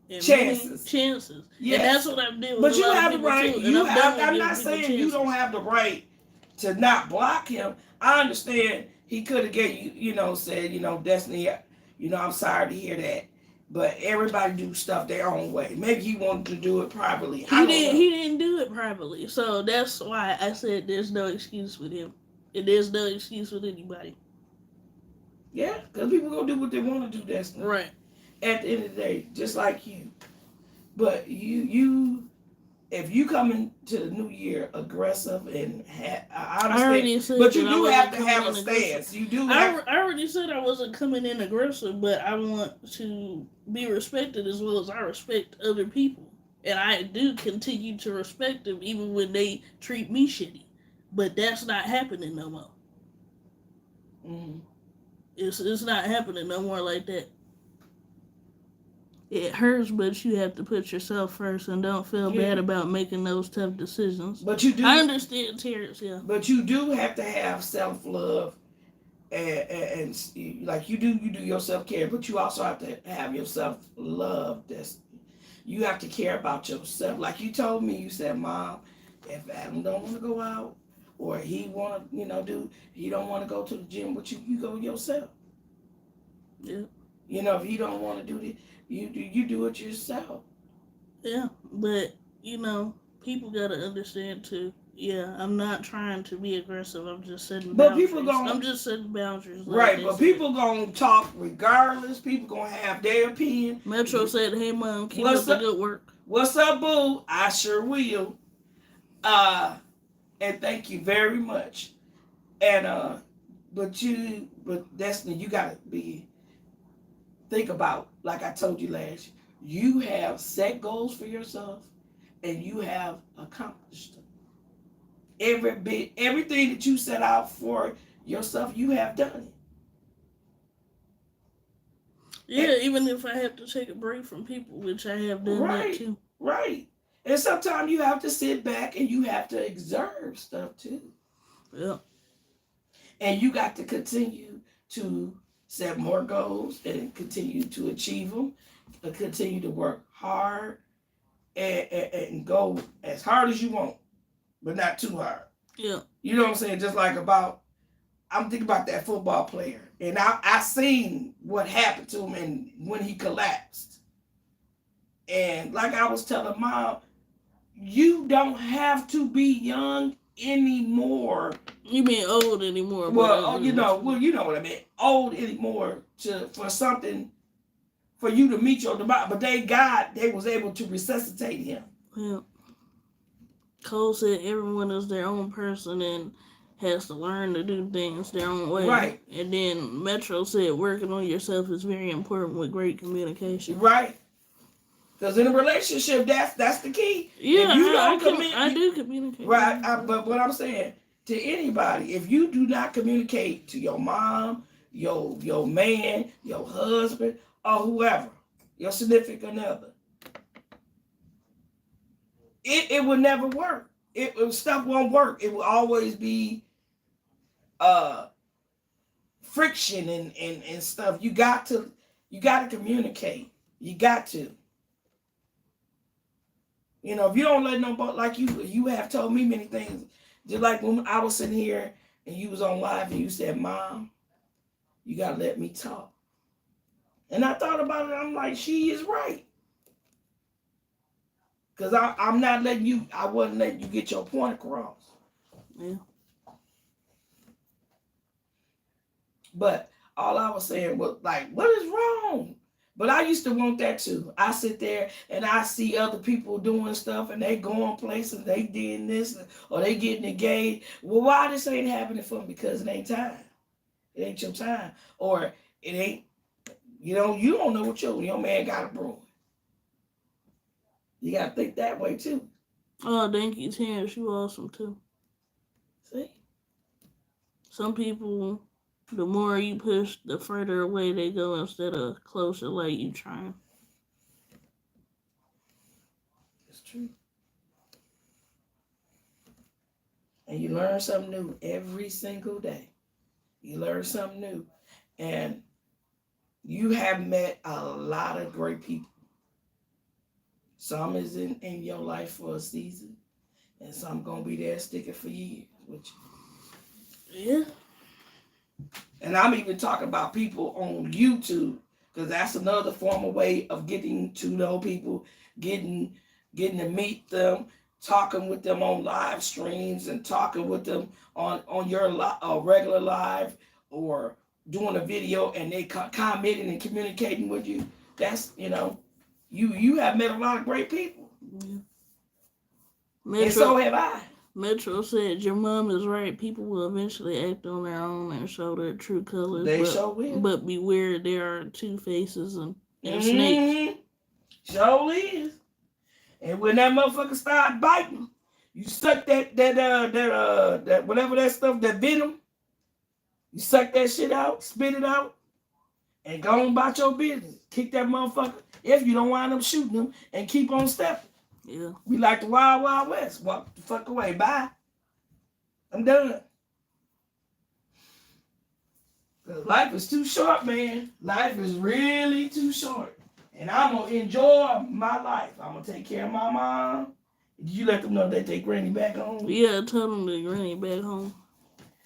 chances. Yes. And that's what I'm doing. But you have the right. I'm not saying you don't have the right to not block him. I understand he could have gave you, said, Destiny, I'm sorry to hear that. But everybody do stuff their own way. Maybe he wanted to do it privately. He didn't do it privately. So that's why I said there's no excuse with him. And there's no excuse with anybody. Yeah, because people going to do what they want to do, Destiny. Right. At the end of the day, just like you. But you if you come into the new year aggressive and I understand, but you do have to have a stance. You do. I already said I wasn't coming in aggressive, but I want to be respected as well as I respect other people, and I do continue to respect them even when they treat me shitty. But that's not happening no more. Mm-hmm. It's not happening no more like that. It hurts, but you have to put yourself first and don't feel bad about making those tough decisions. But you do. I understand, Terrence, yeah. But you do have to have self-love and like you do your self-care, but you also have to have your self-love. You have to care about yourself. Like you told me, you said, Mom, if Adam don't want to go out or he want to, he don't want to go to the gym with you, you go yourself. Yeah. If he don't want to do it, you do it yourself. Yeah, but people gotta understand too. Yeah, I'm not trying to be aggressive. I'm just setting boundaries. I'm just setting boundaries. Right, but people gonna talk regardless. People gonna have their opinion. Metro said, "Hey, Mom, keep up the good work." What's up, boo? I sure will. And thank you very much. And but Destiny, you gotta think about, like I told you last, you have set goals for yourself and you have accomplished them. Everything that you set out for yourself, you have done it. Yeah, even if I have to take a break from people, which I have done that too. Right. And sometimes you have to sit back and you have to observe stuff too. Yeah. And you got to continue to set more goals and continue to achieve them, and continue to work hard and go as hard as you want, but not too hard. Yeah. You know what I'm saying? Just like I'm thinking about that football player, and I seen what happened to him and when he collapsed. And like I was telling Mom, you don't have to be young anymore. You mean old anymore? Well, you know what I mean. Old anymore for something for you to meet your demise. But they was able to resuscitate him. Yeah. Cole said everyone is their own person and has to learn to do things their own way. Right. And then Metro said working on yourself is very important with great communication. Right. Because in a relationship, that's the key. Yeah, I do communicate. Right, but what I'm saying, to anybody, if you do not communicate to your mom, your man, your husband, or whoever, your significant other, it will never work. Stuff won't work. It will always be friction and stuff. You got to communicate. You got to. If you don't let nobody, like you have told me many things, just like when I was sitting here and you was on live and you said, Mom, you got to let me talk. And I thought about it. I'm like, she is right. Because I'm not letting you, I wasn't letting you get your point across. Yeah. But all I was saying was like, what is wrong? But I used to want that too. I sit there and I see other people doing stuff and they going places, they did this, or they getting engaged. Well, why this ain't happening for me? Because it ain't time. It ain't your time. Or it ain't, you don't know what your man got a brewing. You got to think that way too. Oh, thank you, Terrence. You awesome too. See? Some people, the more you push, the further away they go instead of closer, like you trying. It's true. And you learn something new every single day. You learn something new. And you have met a lot of great people. Some is in your life for a season, and some gonna be there sticking for years with you. Yeah. And I'm even talking about people on YouTube, because that's another form of way of getting to know people, getting to meet them, talking with them on live streams, and talking with them on your regular live, or doing a video and they commenting and communicating with you. That's you have met a lot of great people. Yeah. And so have I. Metro said, your mom is right. People will eventually act on their own and show their true colors. They sure will. But beware, there are two faces and snakes. Sure is. And when that motherfucker start biting, you suck that whatever that stuff, that venom, you suck that shit out, spit it out, and go on about your business. Kick that motherfucker if you don't wind up shooting them and keep on stepping. Yeah. We like the Wild Wild West. Walk the fuck away. Bye. I'm done. Life is too short, man. Life is really too short. And I'm going to enjoy my life. I'm going to take care of my mom. Did you let them know they take Granny back home? Yeah, I told them to Granny back home.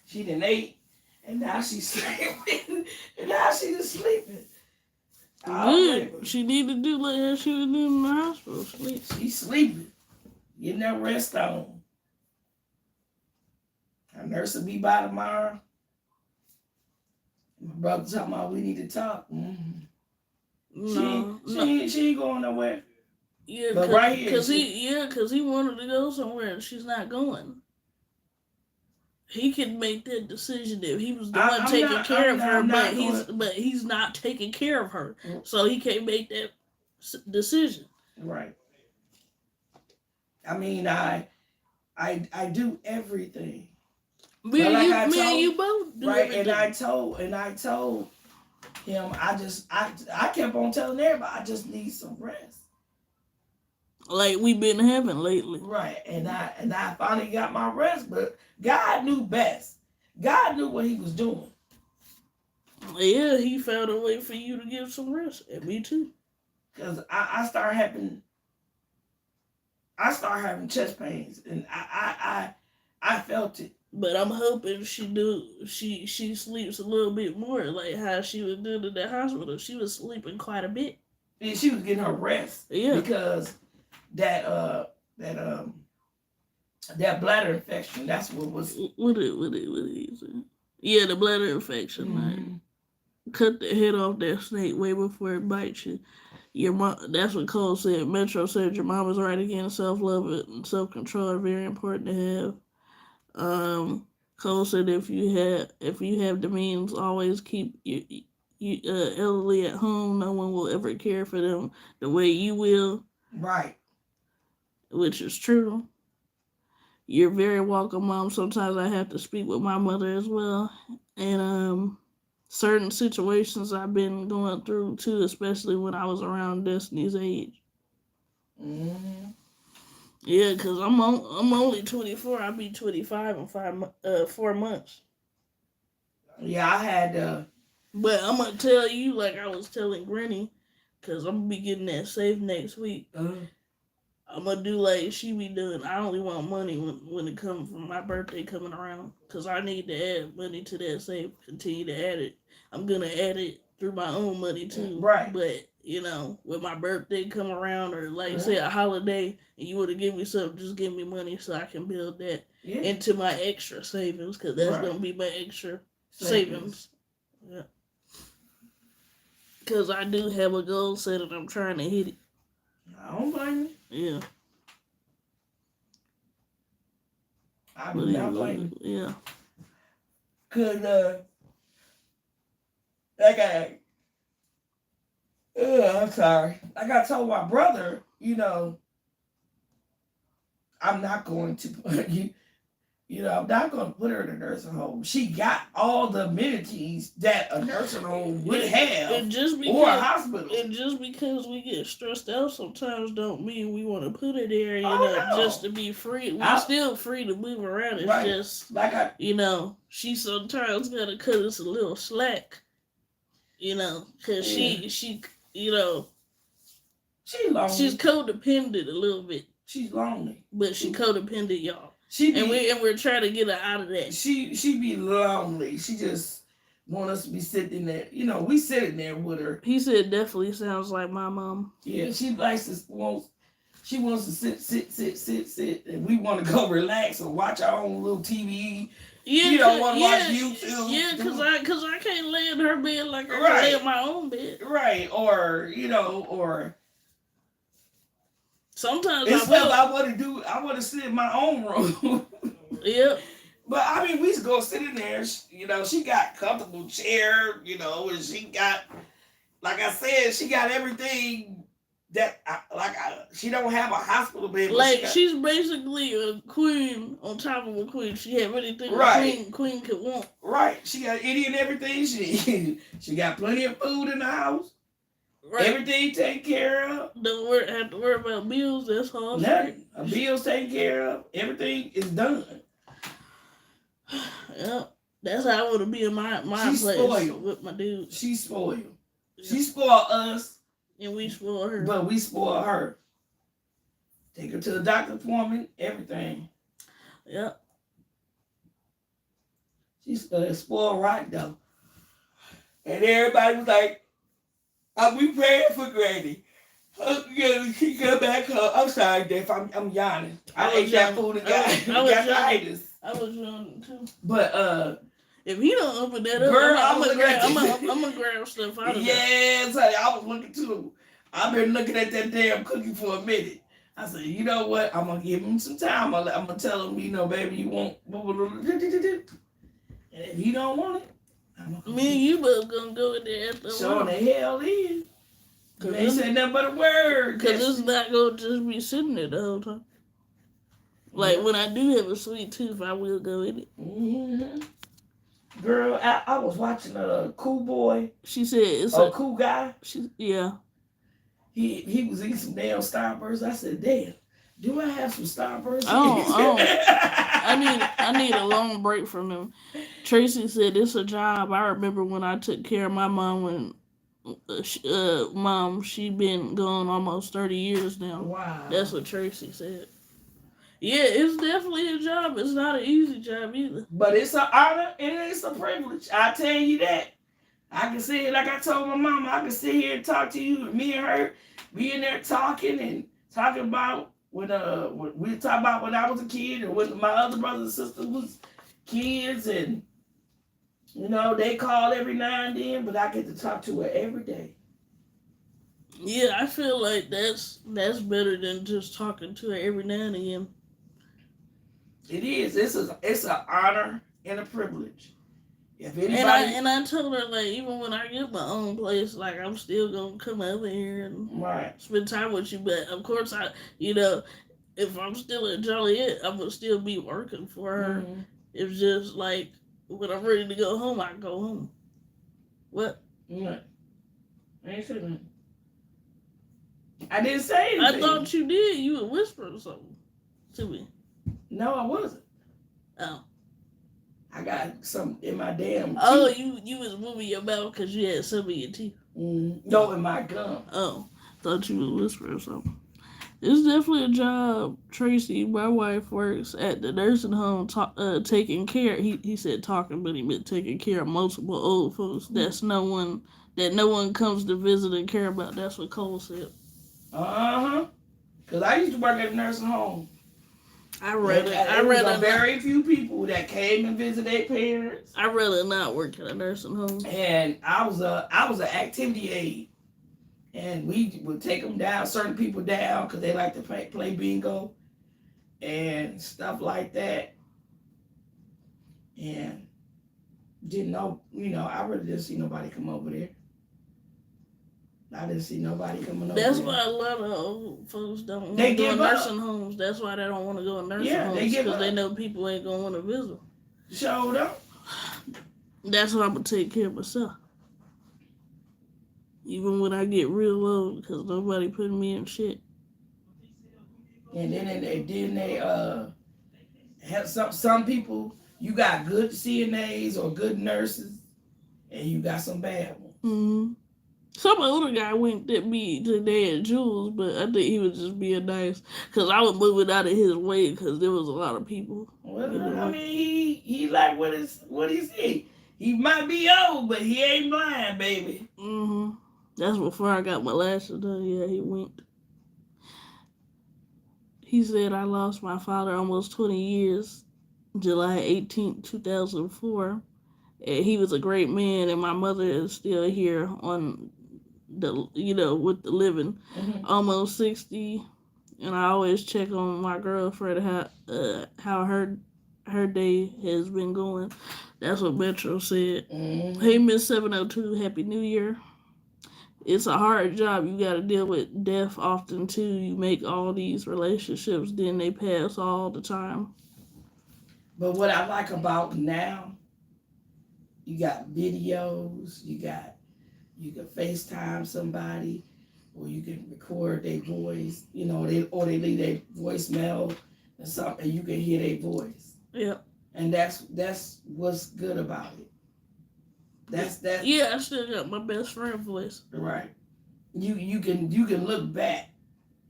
She done ate, and now she's sleeping. And now she's sleeping. Good. She need to do like how she was doing in the hospital. Sleep. She's sleeping. Getting that rest on. Our nurse will be by tomorrow. My brother talking about we need to talk. Mm-hmm. No, she ain't going nowhere. Yeah, but right here, because he wanted to go somewhere and she's not going. He could make that decision if he was the one taking care of her, but he's not taking care of her, so he can't make that decision. Right. I mean, I do everything. Me and you both do right, everything. And I told him, I kept on telling everybody I just need some rest. Like we've been having lately. Right, and I finally got my rest, but God knew best. God knew what he was doing. Yeah, he found a way for you to get some rest, and me too. Because I started having chest pains, and I felt it. But I'm hoping she sleeps a little bit more, like how she was doing in the hospital. She was sleeping quite a bit. And she was getting her rest. Yeah. Because that bladder infection, that's what was. What is it? Yeah, the bladder infection. Mm-hmm. Like, cut the head off that snake way before it bites you. Your mom. That's what Cole said. Metro said your mom is right again. Self-love and self-control are very important to have. Cole said if you have the means, always keep you elderly at home. No one will ever care for them the way you will. Right. Which is true. You're very welcome, Mom. Sometimes I have to speak with my mother as well. And certain situations I've been going through too, especially when I was around Destiny's age. Mm-hmm. Yeah, because I'm only 24. I'll be 25 in 4 months. Yeah, I had... But I'm going to tell you, like I was telling Granny, because I'm going to be getting that safe next week. I'm going to do like she be doing. I only want money when it comes from my birthday coming around. Because I need to add money to that safe. Continue to add it. I'm going to add it through my own money too. Right. But, when my birthday come around or like say a holiday and you want to give me something, just give me money so I can build that into my extra savings. Because that's going to be my extra savings. Yeah. Because I do have a goal set and I'm trying to hit it. I don't blame you. Yeah. I do not blame you. Yeah. Cause like I'm sorry. Like I told my brother, you know, I'm not going to put you. You know, I'm not going to put her in a nursing home. She got all the amenities that a nursing home would have, or a hospital. And just because we get stressed out sometimes don't mean we want to put her there, you Oh, know, no. just to be free. We're still free to move around. It's just, like you know, she sometimes got to cut us a little slack, you know, because she, you know, she's lonely. She's codependent a little bit. She's lonely. But she codependent, y'all. And we're trying to get her out of that. She be lonely. She just want us to be sitting there. You know, we sitting there with her. He said definitely sounds like my mom. Yeah, she likes to she wants to sit, and we want to go relax or watch our own little TV. Yeah, you don't want to watch YouTube. Yeah, because I can't lay in her bed like I can lay in my own bed. Right, or you know, or sometimes I want to sit in my own room. Yep. But I mean, we go sit in there. You know, she got comfortable chair. You know, and she got, like I said, she got everything that she don't have a hospital bed. Like she's basically a queen on top of a queen. She had anything a queen could want. Right. She got any and everything. She got plenty of food in the house. Right. Everything taken care of. Don't have to worry about bills. That's all. Nothing. Bills taken care of. Everything is done. Yep. That's how I want to be in my place spoiled. With my dude. She's spoiled. Yep. She spoiled us. And we spoil her. But we spoil her. Take her to the doctor appointment, everything. Yep. She's spoiled right though. And everybody was like, we praying for Granny. She come back home. I'm sorry, Dave. I'm yawning. I ate that food and got itis. I was young too. But if he don't open that up, girl, I'm gonna grab stuff out of there. Yes, I was looking too. I've been looking at that damn cookie for a minute. I said, you know what? I'm gonna give him some time. I'm gonna tell him, you know, baby, you want. And if he don't want it, me and you both gonna go in there after a while. So the hell is. Cause they said nothing but a word. Cause it's not gonna just be sitting there the whole time. Like when I do have a sweet tooth, I will go in it. Mm-hmm. Girl, I was watching a Cool Boy. She said it's a cool guy. Yeah. He was eating some damn Starburst. I said, damn, do I have some Starburst? I need a long break from him. Tracy said it's a job. I remember when I took care of my mom when mom, she been gone almost 30 years now. Wow. That's what Tracy said. Yeah, it's definitely a job. It's not an easy job either. But it's an honor and it's a privilege. I tell you that. I can sit, like I told my mama, I can sit here and talk to you, me and her, be in there talking about when we talk about when I was a kid and when my other brothers and sisters was kids, and you know, they call every now and then, but I get to talk to her every day. Yeah, I feel like that's better than just talking to her every now and again. It is. It's an honor and a privilege. If anybody... and I told her, like, even when I get my own place, like, I'm still gonna come over here and spend time with you. But of course, if I'm still in Joliet, I'm gonna still be working for her. Mm-hmm. It's just like when I'm ready to go home, I go home. What? What? I ain't saying nothing. I didn't say anything. I thought you did. You would whisper something to me. No, I wasn't. Oh. I got something in my damn teeth. Oh, you was moving your mouth because you had some in your teeth. No, in my gum. Oh, thought you would whisper or something. It's definitely a job. Tracy, my wife, works at the nursing home taking care. He said talking, but he meant taking care of multiple old folks. That no one comes to visit and care about. That's what Cole said. Because I used to work at a nursing home. I There was rather very few people that came and visited their parents. I rather not work at a nursing home. And I was an activity aide, and we would take them down, certain people down, because they like to play bingo and stuff like that. And didn't know, I really didn't see nobody come over there. I didn't see nobody coming over That's there. why a lot of old folks don't want They to go give in up. nursing homes. That's why they don't want to go in nursing Yeah, they homes, give because up. they know people ain't going to want to visit. Showed up. That's why I'm going to take care of myself. Even when I get real old, because nobody putting me in shit. And then they have some people, you got good CNAs or good nurses, and you got some bad ones. Mm-hmm. Some older guy winked at me today at Jules, but I think he was just being nice, because I was moving out of his way because there was a lot of people. Well, I mean, he like what he said. He might be old, but he ain't blind, baby. Mm-hmm. That's before I got my lashes done. Yeah, he winked. He said, I lost my father almost 20 years, July 18th, 2004. And he was a great man, and my mother is still here on the, with the living, almost 60. And I always check on my girlfriend, how her day has been going. That's what Metro said. Mm-hmm. Hey, Miss 702, Happy New Year. It's a hard job. You got to deal with death often, too. You make all these relationships, then they pass all the time. But what I like about now, you got videos, you can FaceTime somebody, or you can record their voice, they leave their voicemail and something, and you can hear their voice. Yep. And that's what's good about it. That's yeah, I still got my best friend voice. Right. You can look back,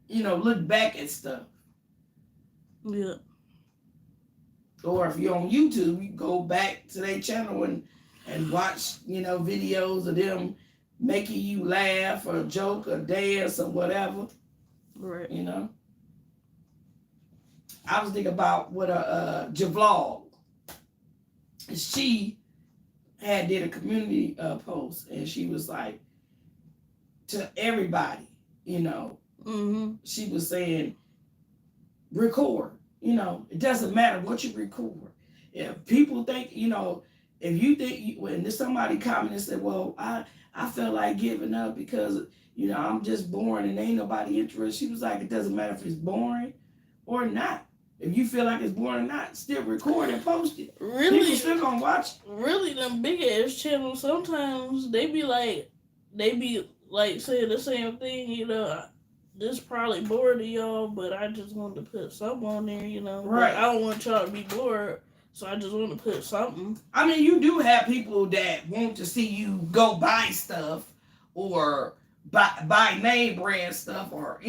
look back at stuff. Yeah. Or if you're on YouTube, you go back to their channel and watch, videos of them making you laugh or joke or dance or whatever. Right. I was thinking about what Javlog. She did a community post, and she was like, to everybody, Mm-hmm. she was saying, record. It doesn't matter what you record. If people think, if you think, when somebody commented and said, well, I felt like giving up because, I'm just boring and ain't nobody interested. She was like, it doesn't matter if it's boring or not. If you feel like it's boring or not, still record and post it. Really? People still gonna watch it. Really, them big ass channels, sometimes they be like saying the same thing, this probably bored of y'all, but I just wanted to put something on there, Right. But I don't want y'all to be bored, so I just want to put something. I mean, you do have people that want to see you go buy stuff or buy name brand stuff, or,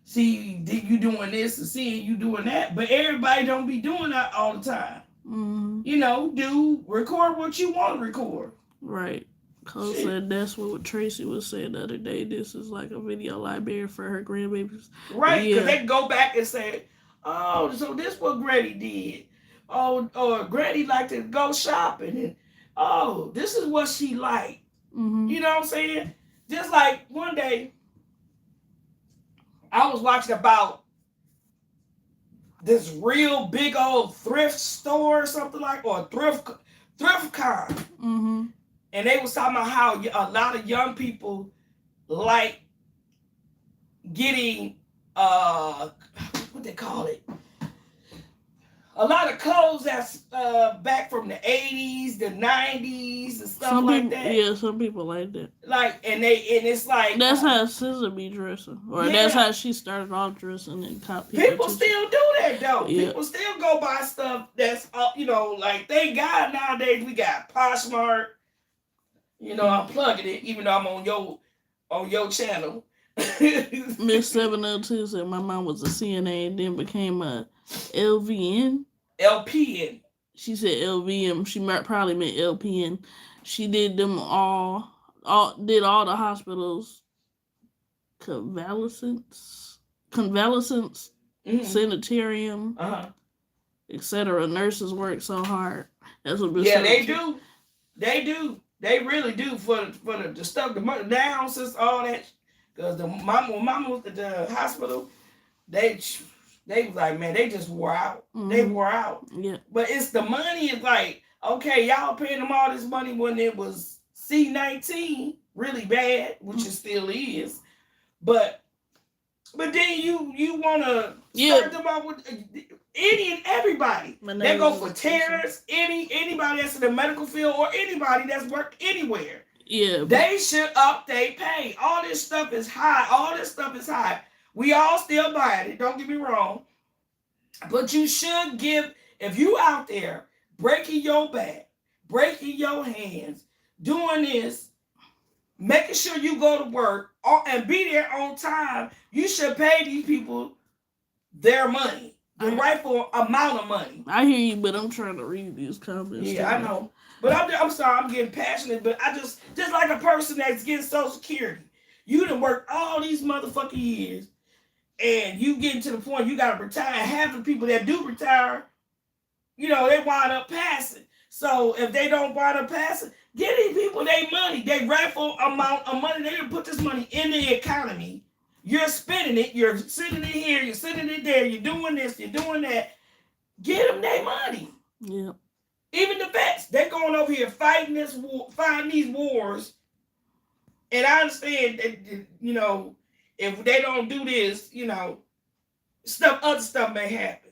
see you doing this and seeing you doing that. But everybody don't be doing that all the time. Mm-hmm. Record what you want to record. Right. Cole said that's what Tracy was saying the other day. This is like a video library for her grandbabies. Right, because they can go back and say, oh, so this what Granny did. Oh, or Granny liked to go shopping. And, oh, this is what she liked. Mm-hmm. You know what I'm saying? Just like one day, I was watching about this real big old thrift store or something or thrift con. Mm-hmm. And they was talking about how a lot of young people like getting, what they call it? A lot of clothes that's back from the 80s, the 90s, and stuff like that. Yeah, some people like that. And it's like... That's how SZA be dressing. Or that's how she started off dressing and copy. People still do that, though. Yeah. People still go buy stuff that's, thank God nowadays we got Poshmark. I'm plugging it, even though I'm on your channel. Miss 702 said my mom was a CNA and then became a LVN. LPN. She said LVM. She probably meant LPN. She did them all the hospitals convalescence sanitarium, etc. Nurses work so hard. That's what. Yeah, they do. They do. They really do for the stuff, the money down since all that. Because when mama was at the hospital, they was like, man, they just wore out. They wore out. Yeah. But it's the money is like, okay, y'all paying them all this money when it was C-19 really bad, which it still is. But then you want to start them out with any and everybody. They go for terrorists, anybody that's in the medical field or anybody that's worked anywhere. Yeah. They should up their pay. All this stuff is high. We all still buying it. Don't get me wrong. But you should give, if you out there breaking your back, breaking your hands, doing this, making sure you go to work and be there on time, you should pay these people their money. The rightful amount of money. I hear you, but I'm trying to read these comments. Yeah, I know. But I'm sorry, I'm getting passionate. But I just like a person that's getting Social Security. You done worked all these motherfucking years, and you getting to the point you got to retire. Half the people that do retire, they wind up passing. So if they don't wind up passing, get these people their money, their rightful amount of money. They didn't put this money in the economy. You're spending it. You're sending it here. You're sending it there. You're doing this. You're doing that. Get them their money. Yeah. Even the vets, they're going over here fighting these wars. And I understand that, if they don't do this, other stuff may happen.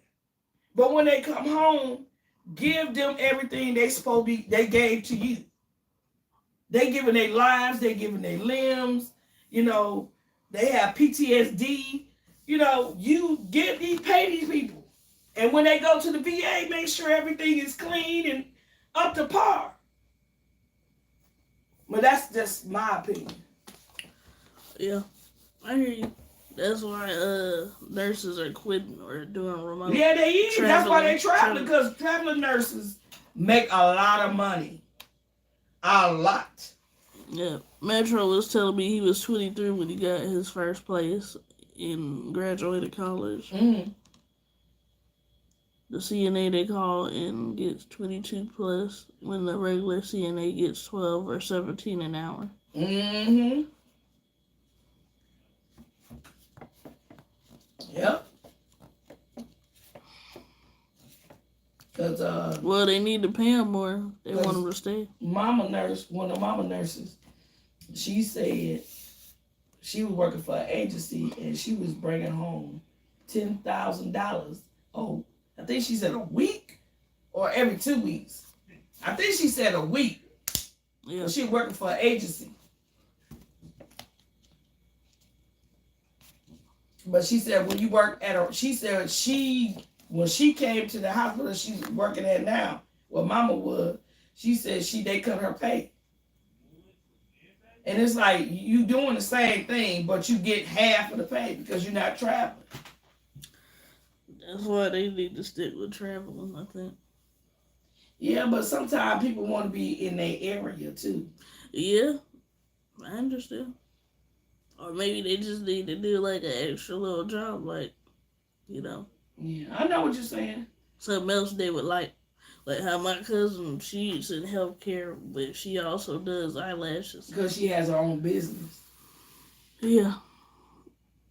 But when they come home, give them everything they gave to you. They giving their lives. They giving their limbs. They have PTSD. You pay these people. And when they go to the VA, make sure everything is clean and up to par. But that's just my opinion. Yeah, I hear you. That's why nurses are quitting or doing remote. Yeah, they is. That's why they traveling, because traveling nurses make a lot of money. A lot. Yeah, Metro was telling me he was 23 when he got his first place in graduated college. Mm-hmm. The CNA they call and gets 22 plus when the regular CNA gets 12 or 17 an hour. Mm-hmm. Yep. Because well, they need to pay him more. They want him to stay. One of the mama nurses, she said she was working for an agency and she was bringing home $10,000. Oh, I think she said a week or every 2 weeks. I think she said a week. Yeah. She was working for an agency. But she said when you work when she came to the hospital she's working at now, where mama was, she said they cut her pay. And it's like you doing the same thing, but you get half of the pay because you're not traveling. That's why they need to stick with traveling, I think. Yeah, but sometimes people want to be in their area too. Yeah, I understand. Or maybe they just need to do like an extra little job, like, Yeah, I know what you're saying. Something else they would like how my cousin, she's in healthcare, but she also does eyelashes. Because she has her own business. Yeah.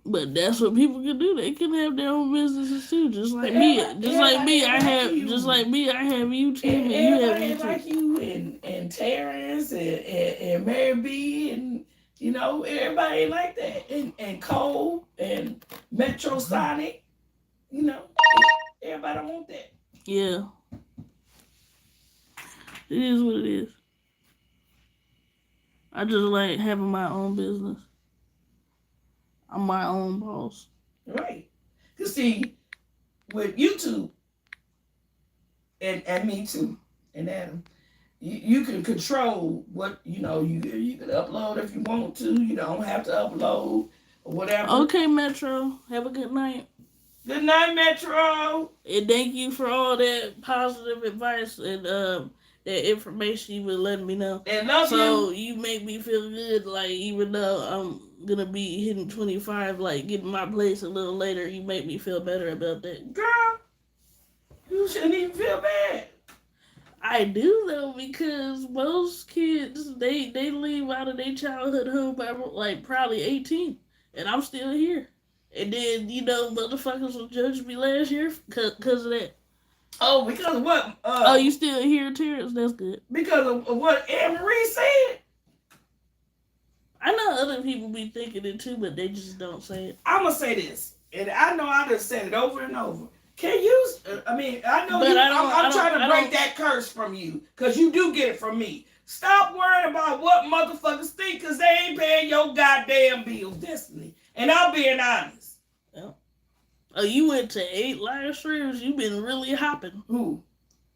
But that's what people can do. They can have their own businesses too, just like me. I have YouTube, and you have YouTube. Like you and Terrence and Mary B and everybody like that, and Cole and Metro Sonic, everybody want that. Yeah, it is what it is. I just like having my own business. I'm my own boss. Right. You see, with YouTube, and me too, and Adam, you can control what, you can upload if you want to. You don't have to upload or whatever. Okay, Metro. Have a good night. Good night, Metro. And thank you for all that positive advice. And that information you were letting me know. And love So you. you make me feel good, like even though I'm gonna be hitting 25, like getting my place a little later, you make me feel better about that. Girl, you shouldn't even feel bad. I do though, because most kids they leave out of their childhood home by like probably 18, and I'm still here. And then motherfuckers will judge me last year because of that. Oh, because of what? Oh, you still here, Terrence? That's good. Because of what Anne Marie said. I know other people be thinking it too, but they just don't say it. I'm gonna say this, and I know I just said it over and over. Can you? I know But you. I I'm trying to break don't- that curse from you, cause you do get it from me. Stop worrying about what motherfuckers think, cause they ain't paying your goddamn bills, Destiny. And I'm being honest. Yeah. Oh, you went to 8 live streams. You been really hopping. Who?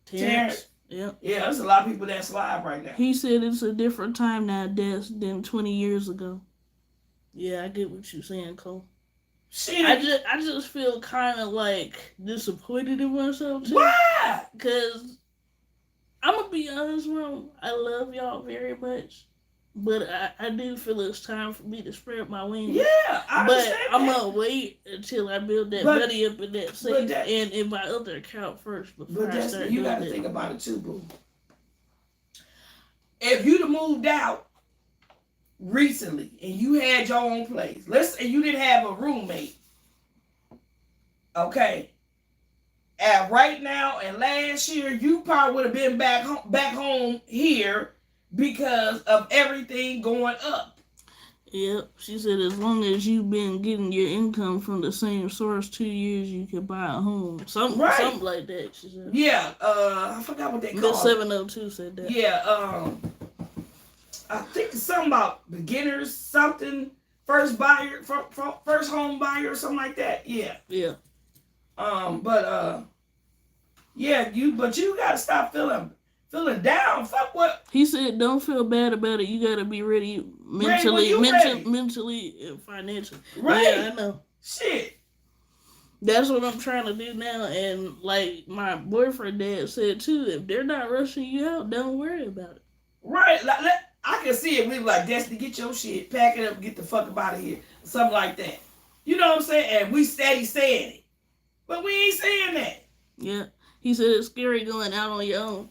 Terrence. Yeah. Yeah, there's a lot of people that's live right now. He said it's a different time now, than 20 years ago. Yeah, I get what you're saying, Cole. Shit. I just feel kind of like disappointed in myself too. Why? Because I'm gonna be honest, bro. I love y'all very much, but I do feel it's time for me to spread my wings. Yeah, I understand I'm that. gonna wait until I build that But- money up in that safe that- and in my other account first before But I start you doing got to that. think about it too, boo. If you'd have moved out recently and you had your own place, let's say you didn't have a roommate, okay, and right now and last year you probably would have been back home here because of everything going up. Yep, she said as long as you've been getting your income from the same source 2 years, you can buy a home. Something like that, she said. Yeah, I forgot what they call Miss it. 702 said that. Yeah, I think it's something about beginners, something, first buyer, first home buyer, or something like that. Yeah. Yeah. Yeah, you gotta stop feeling down. Fuck what. He said, don't feel bad about it. You gotta be ready mentally, mentally and financially. Right. Yeah, I know. Shit. That's what I'm trying to do now. And like my boyfriend dad said too, if they're not rushing you out, don't worry about it. Right. I can see it. We like, Destiny, get your shit, pack it up, get the fuck up out of here, something like that. You know what I'm saying? And we steady saying it, but we ain't saying that. Yeah. He said it's scary going out on your own.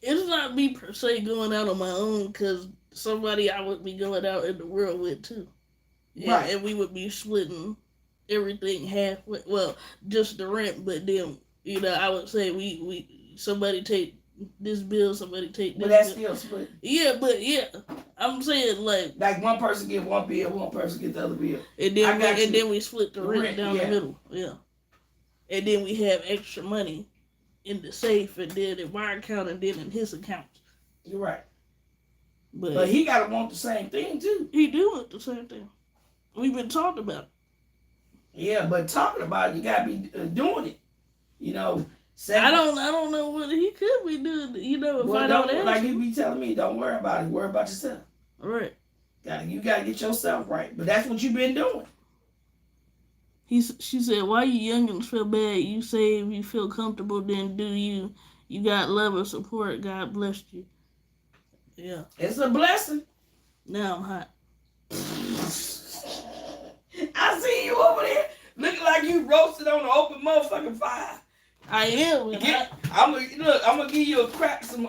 It's not me per se going out on my own, because somebody I would be going out in the world with too. Right. And we would be splitting everything half. Well, just the rent, but then I would say we somebody take this bill, somebody take this. But that's bill. still split. Yeah, but yeah, I'm saying like one person get one bill, one person get the other bill, and then we split the rent down the middle. Yeah, and then we have extra money in the safe, and then in my account, and then in his account. You're right. But he gotta want the same thing too. He do want the same thing. We've been talking about it. Yeah, but talking about it, you gotta be doing it. I don't know what he could be doing. If I don't ask. Like you be telling me, don't worry about it. Worry about yourself. All right. You gotta get yourself right. But that's what you've been doing. She said, why you youngins feel bad? You say if you feel comfortable, then do you. You got love and support. God bless you. Yeah. It's a blessing. Now I'm hot. I see you over there looking like you roasted on an open motherfucking fire. I am. I'm gonna give you some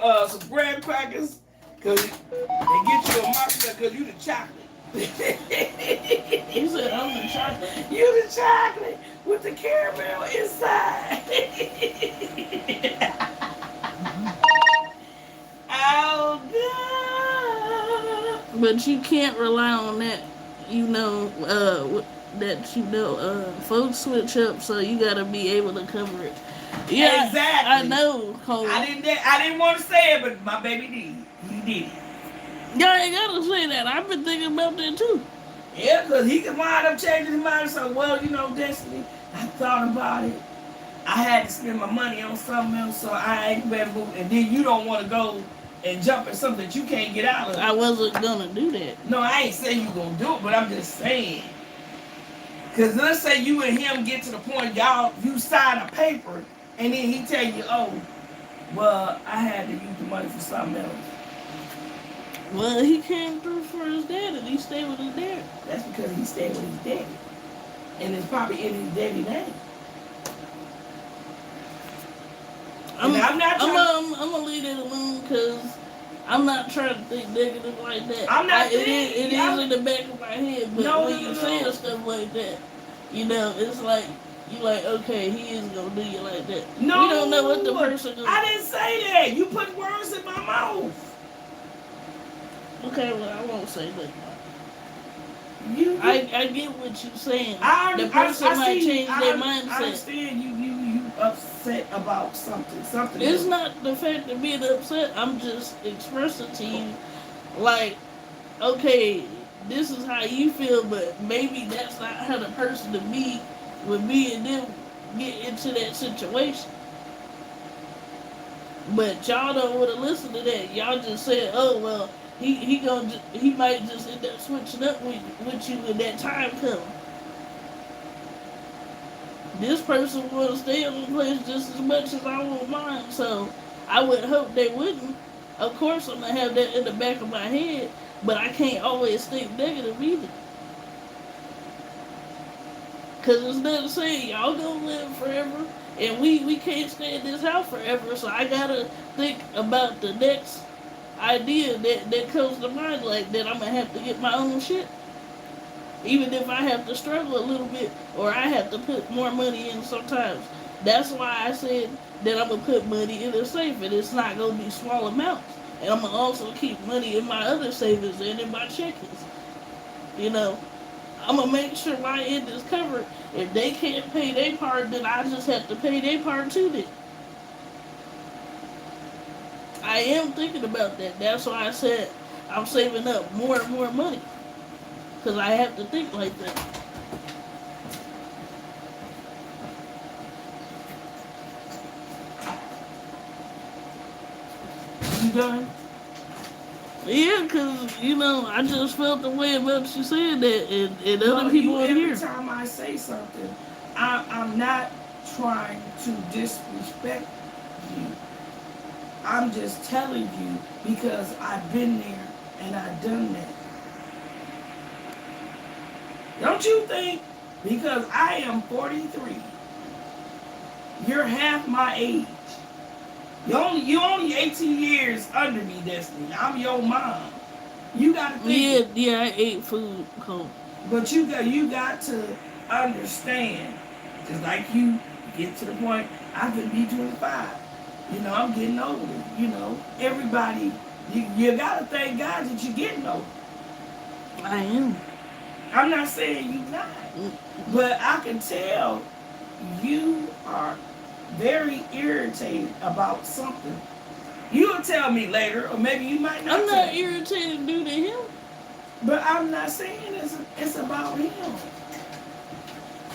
graham crackers, and get you a marker because you the chocolate. You said I'm the chocolate. You the chocolate with the caramel inside. Oh God! But you can't rely on that. Folks switch up, so you gotta be able to cover it. Yeah, exactly. I know, Cole. I didn't want to say it, but my baby did. He did it. Y'all ain't gotta say that. I've been thinking about that too. Yeah, because he could wind up changing his mind. So, Destiny, I thought about it. I had to spend my money on something else, so I ain't better move. And then you don't want to go and jump in something that you can't get out of. I wasn't gonna do that. No, I ain't saying you gonna do it, but I'm just saying. Because let's say you and him get to the point, you sign a paper, and then he tell you, oh, Well, I had to use the money for something else. Well, he came through for his dad and he stayed with his dad. That's because he stayed with his daddy. And it's probably in his daddy name. I'm not trying I'm gonna leave it alone because I'm not trying to think negative like that. I'm not It saying- is in the back of my head, but No, when no, you no, saying no. stuff like that, you know, it's like you like, okay, he is gonna do you like that. No, We don't know what the person gonna. I didn't say that. You put words in my mouth. Okay, well, I won't say that. I I get what you're saying. I The person might change their I mindset. understand you upset about something. Something It's else. not the fact of being upset. I'm just expressing to you, like, okay, this is how you feel, but maybe that's not how the person to be with me and them get into that situation. But y'all don't want to listen to that. Y'all just said, oh well, he might just end up switching up with you when that time comes. This person will stay in the place just as much as I want mine, so I would hope they wouldn't. Of course, I'm gonna have that in the back of my head, but I can't always think negative either. Cause it's not saying y'all gonna live forever, and we can't stay in this house forever. So I gotta think about the next idea that comes to mind, like that I'm gonna have to get my own shit. Even if I have to struggle a little bit or I have to put more money in sometimes. That's why I said that I'm going to put money in a safe and it's not going to be small amounts. And I'm going to also keep money in my other savings and in my checkings. You know, I'm going to make sure my end is covered. If they can't pay their part, then I just have to pay their part too then. I am thinking about that. That's why I said I'm saving up more and more money. Because I have to think like that. You done? Yeah, because, you know, I just felt the way about you saying that, and other people in here. Every time I say something, I'm not trying to disrespect you. I'm just telling you because I've been there and I've done that. Don't you think, because I am 43, you're half my age. You only 18 years under me, Destiny. I'm your mom. You gotta think. Yeah, I ate food, Cole. But you got to understand, just like you get to the point, I'm gonna be 25. You know, I'm getting older. You know, everybody, you gotta thank God that you're getting older. I am. I'm not saying you're not, but I can tell you are very irritated about something. You'll tell me later, or maybe you might not. I'm not irritated due to him. But I'm not saying it's about him.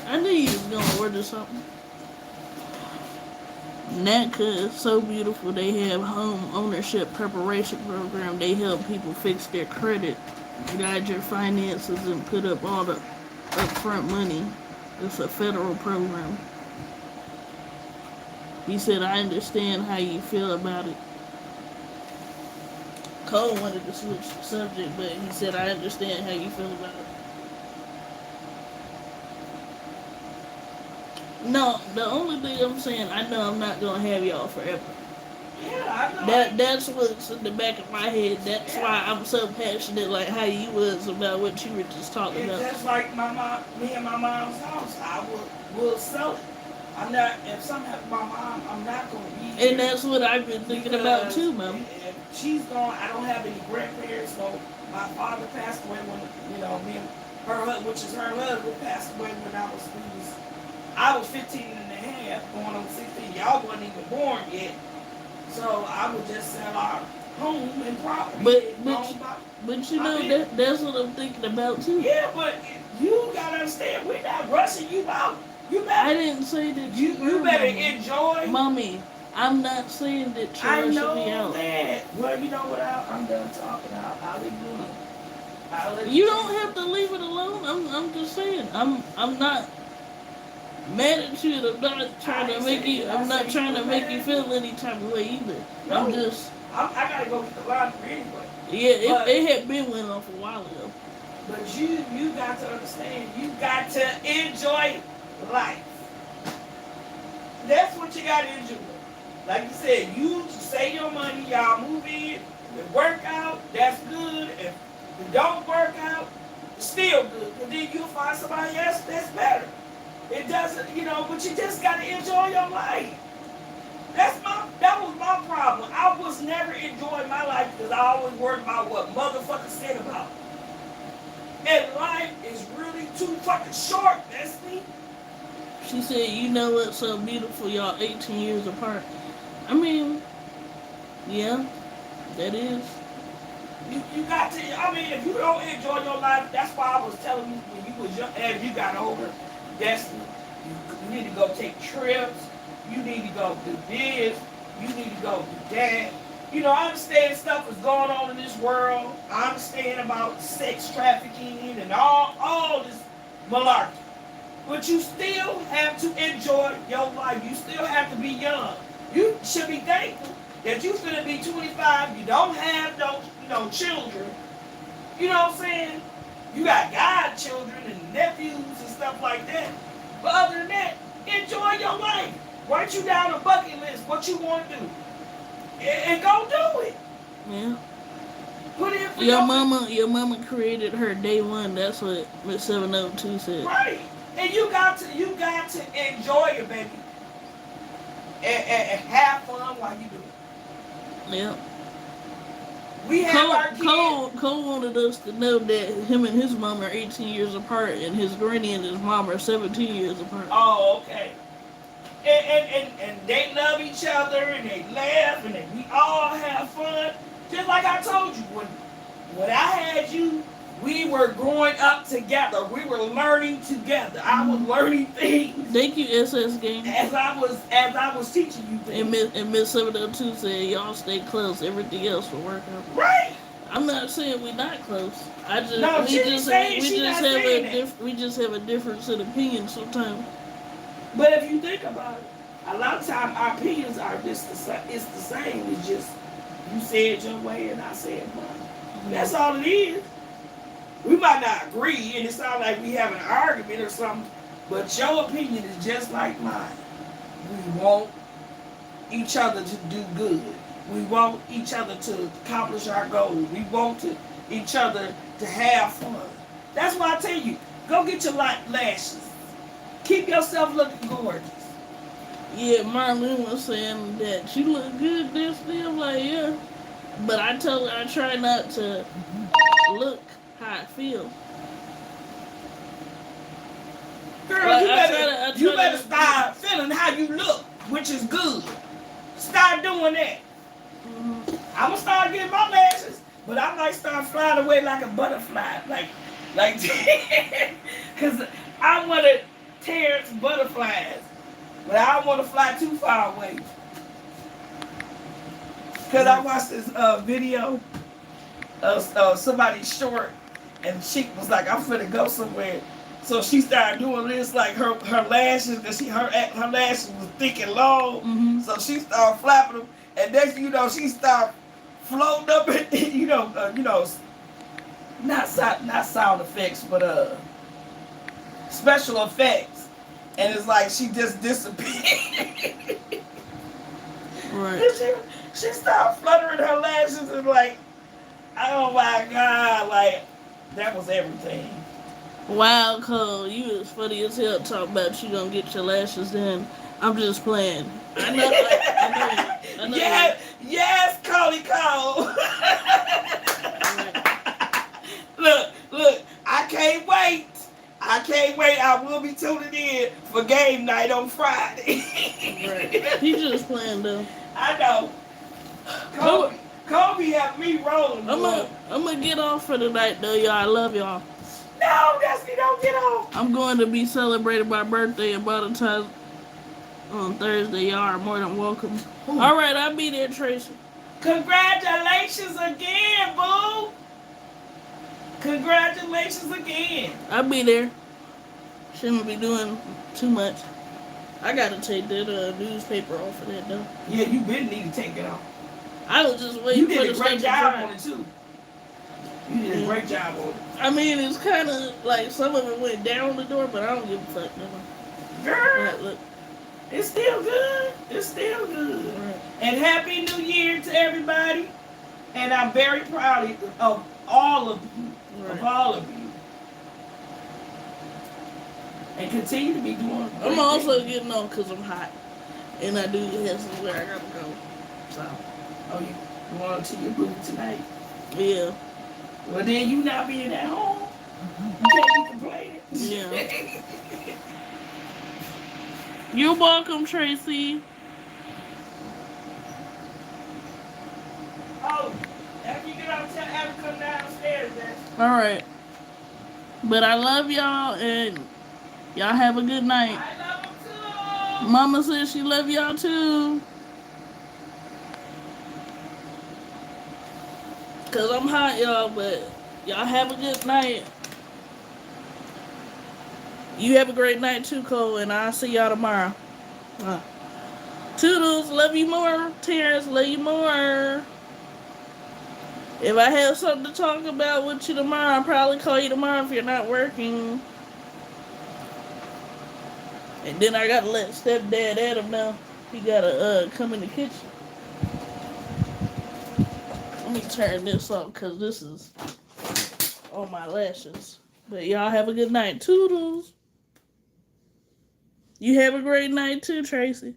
I knew you was going to order something. NACA is so beautiful. They have home ownership preparation program. They help people fix their credit, guide your finances, and put up all the upfront money. It's a federal program. He said, I understand how you feel about it. Cole wanted to switch the subject, but he said, I understand how you feel about it. No, the only thing I'm saying, I know I'm not going to have y'all forever. Yeah, I know. That's what's in the back of my head. That's why I'm so passionate, like how you was about what you were just talking about. That's like me and my mom's house. I will sell it. I'm not. If something happens to my mom, I'm not going to be here. And that's what I've been thinking about too, Mom. If she's gone, I don't have any grandparents. So my father passed away when me and which is her husband, passed away when I was 15 and a half, going on 16. Y'all wasn't even born yet. So I would just sell our home and property. But you know that's what I'm thinking about too. Yeah, but you gotta understand, we're not rushing you out. I didn't say that you better enjoy. Mommy, I'm not saying that you're rushing me out. I know that. Well, you know what? I'm done talking. I'll leave you alone. You don't have to leave it alone. I'm just saying. I'm not. mad at you. I'm not trying to make you. I'm not trying to make you feel any type of way either. No. I'm just. I gotta go get the laundry anyway. Yeah, But- it had been went off a while ago. But you got to understand, you got to enjoy life. That's what you got to enjoy. Like you said, you save your money, y'all move in, it work out, that's good. If it don't work out, it's still good. But then you'll find somebody else that's better. It doesn't, but you just got to enjoy your life. That was my problem. I was never enjoying my life because I always worried about what motherfuckers said about me. And life is really too fucking short, Destiny. She said, "You know what's so beautiful? Y'all 18 years apart." I mean, yeah, that is. You got to. I mean, if you don't enjoy your life, that's why I was telling you when you was young, as you got older, Destiny, you need to go take trips. You need to go do this. You need to go do that. I understand stuff is going on in this world. I understand about sex trafficking and all this malarkey. But you still have to enjoy your life. You still have to be young. You should be thankful that you're going to be 25. You don't have no children. You know what I'm saying? You got godchildren and nephews and stuff like that. But other than that, enjoy your life. Write you down a bucket list, what you want to do. And go do it. Yeah. Put in for Your mama created her day one. That's what Miss 702 said. Right. And you got to enjoy it, baby. And have fun while you do it. Yeah. We have our kids. Cole wanted us to know that him and his mom are 18 years apart, and his granny and his mom are 17 years apart. Oh, okay. And they love each other, and they laugh, and we all have fun. Just like I told you, when I had you, we were growing up together. We were learning together. I was learning things. Thank you, SS Game. As I was teaching you things. And Miss 702 said, "Y'all stay close. Everything else will work out." Right. I'm not saying we're not close. We just have a difference in opinion sometimes. But if you think about it, a lot of times our opinions are just the same. It's the same. It's just you say it your way and I say it mine. That's all it is. We might not agree, and it sounds like we have an argument or something, but your opinion is just like mine. We want each other to do good. We want each other to accomplish our goals. We want each other to have fun. That's why I tell you, go get your lashes. Keep yourself looking gorgeous. Yeah, Marlene was saying that you look good this day. I'm like, yeah. But I told her I try not to look how I feel. Girl, Like, you better start feeling how you look, which is good. Start doing that. Mm-hmm. I'm gonna start getting my lashes, but I might start flying away like a butterfly, like, cause I want to Terrence butterflies, but I don't want to fly too far away. Cause I watched this video of somebody short, and she was like, "I'm finna go somewhere." So she started doing this, like her lashes, cause her lashes was thick and long. Mm-hmm. So she started flapping them, and next thing you know, she started floating up, and not sound effects, but special effects, and it's like she just disappeared. Right. She started fluttering her lashes and like, oh my God, like that was everything. Wow, Cole, you was funny as hell talking about you gonna get your lashes done. I'm just playing. I know. Yes, Coley Cole. Look, I can't wait. I will be tuning in for game night on Friday. Right. He just playing though. I know. Kobe had me rolling. I'm gonna get off for tonight though, y'all. I love y'all. No, Destiny, don't get off. I'm going to be celebrating my birthday in Valentine's on Thursday. Y'all are more than welcome. Ooh. All right, I'll be there, Tracy. Congratulations again, boo. Congratulations again. I'll be there. Shouldn't be doing too much. I gotta take that newspaper off of that though. Yeah, you been need to take it off. I was just waiting You for did the a great stuff to job dry. on it too. You did a great job on it. I mean, it's kind of like some of it went down the door, but I don't give a fuck. No. Girl, Right, look. it's still good. It's still good. Right. And Happy New Year to everybody. And I'm very proud of all of you. Right. Of all of you. And continue to be doing great I'm also things. getting on because I'm hot. And I do have somewhere I gotta go. So, Oh, you want to your booth tonight? yeah. Well, then you not being at home. You can't be complaining. Yeah. You're welcome, Tracy. Oh, after you get out, tell Abby come downstairs, then. Alright. But I love y'all, and y'all have a good night. I love them too. Mama says she love y'all too. Cause I'm hot, y'all, but y'all have a good night. You have a great night too, Cole, and I'll see y'all tomorrow. Toodles, love you more. Terrence, love you more. If I have something to talk about with you tomorrow, I'll probably call you tomorrow if you're not working. And then I gotta let stepdad Adam know he gotta come in the kitchen. Let me turn this off because this is on my lashes. But y'all have a good night. Toodles. You have a great night too, Tracy.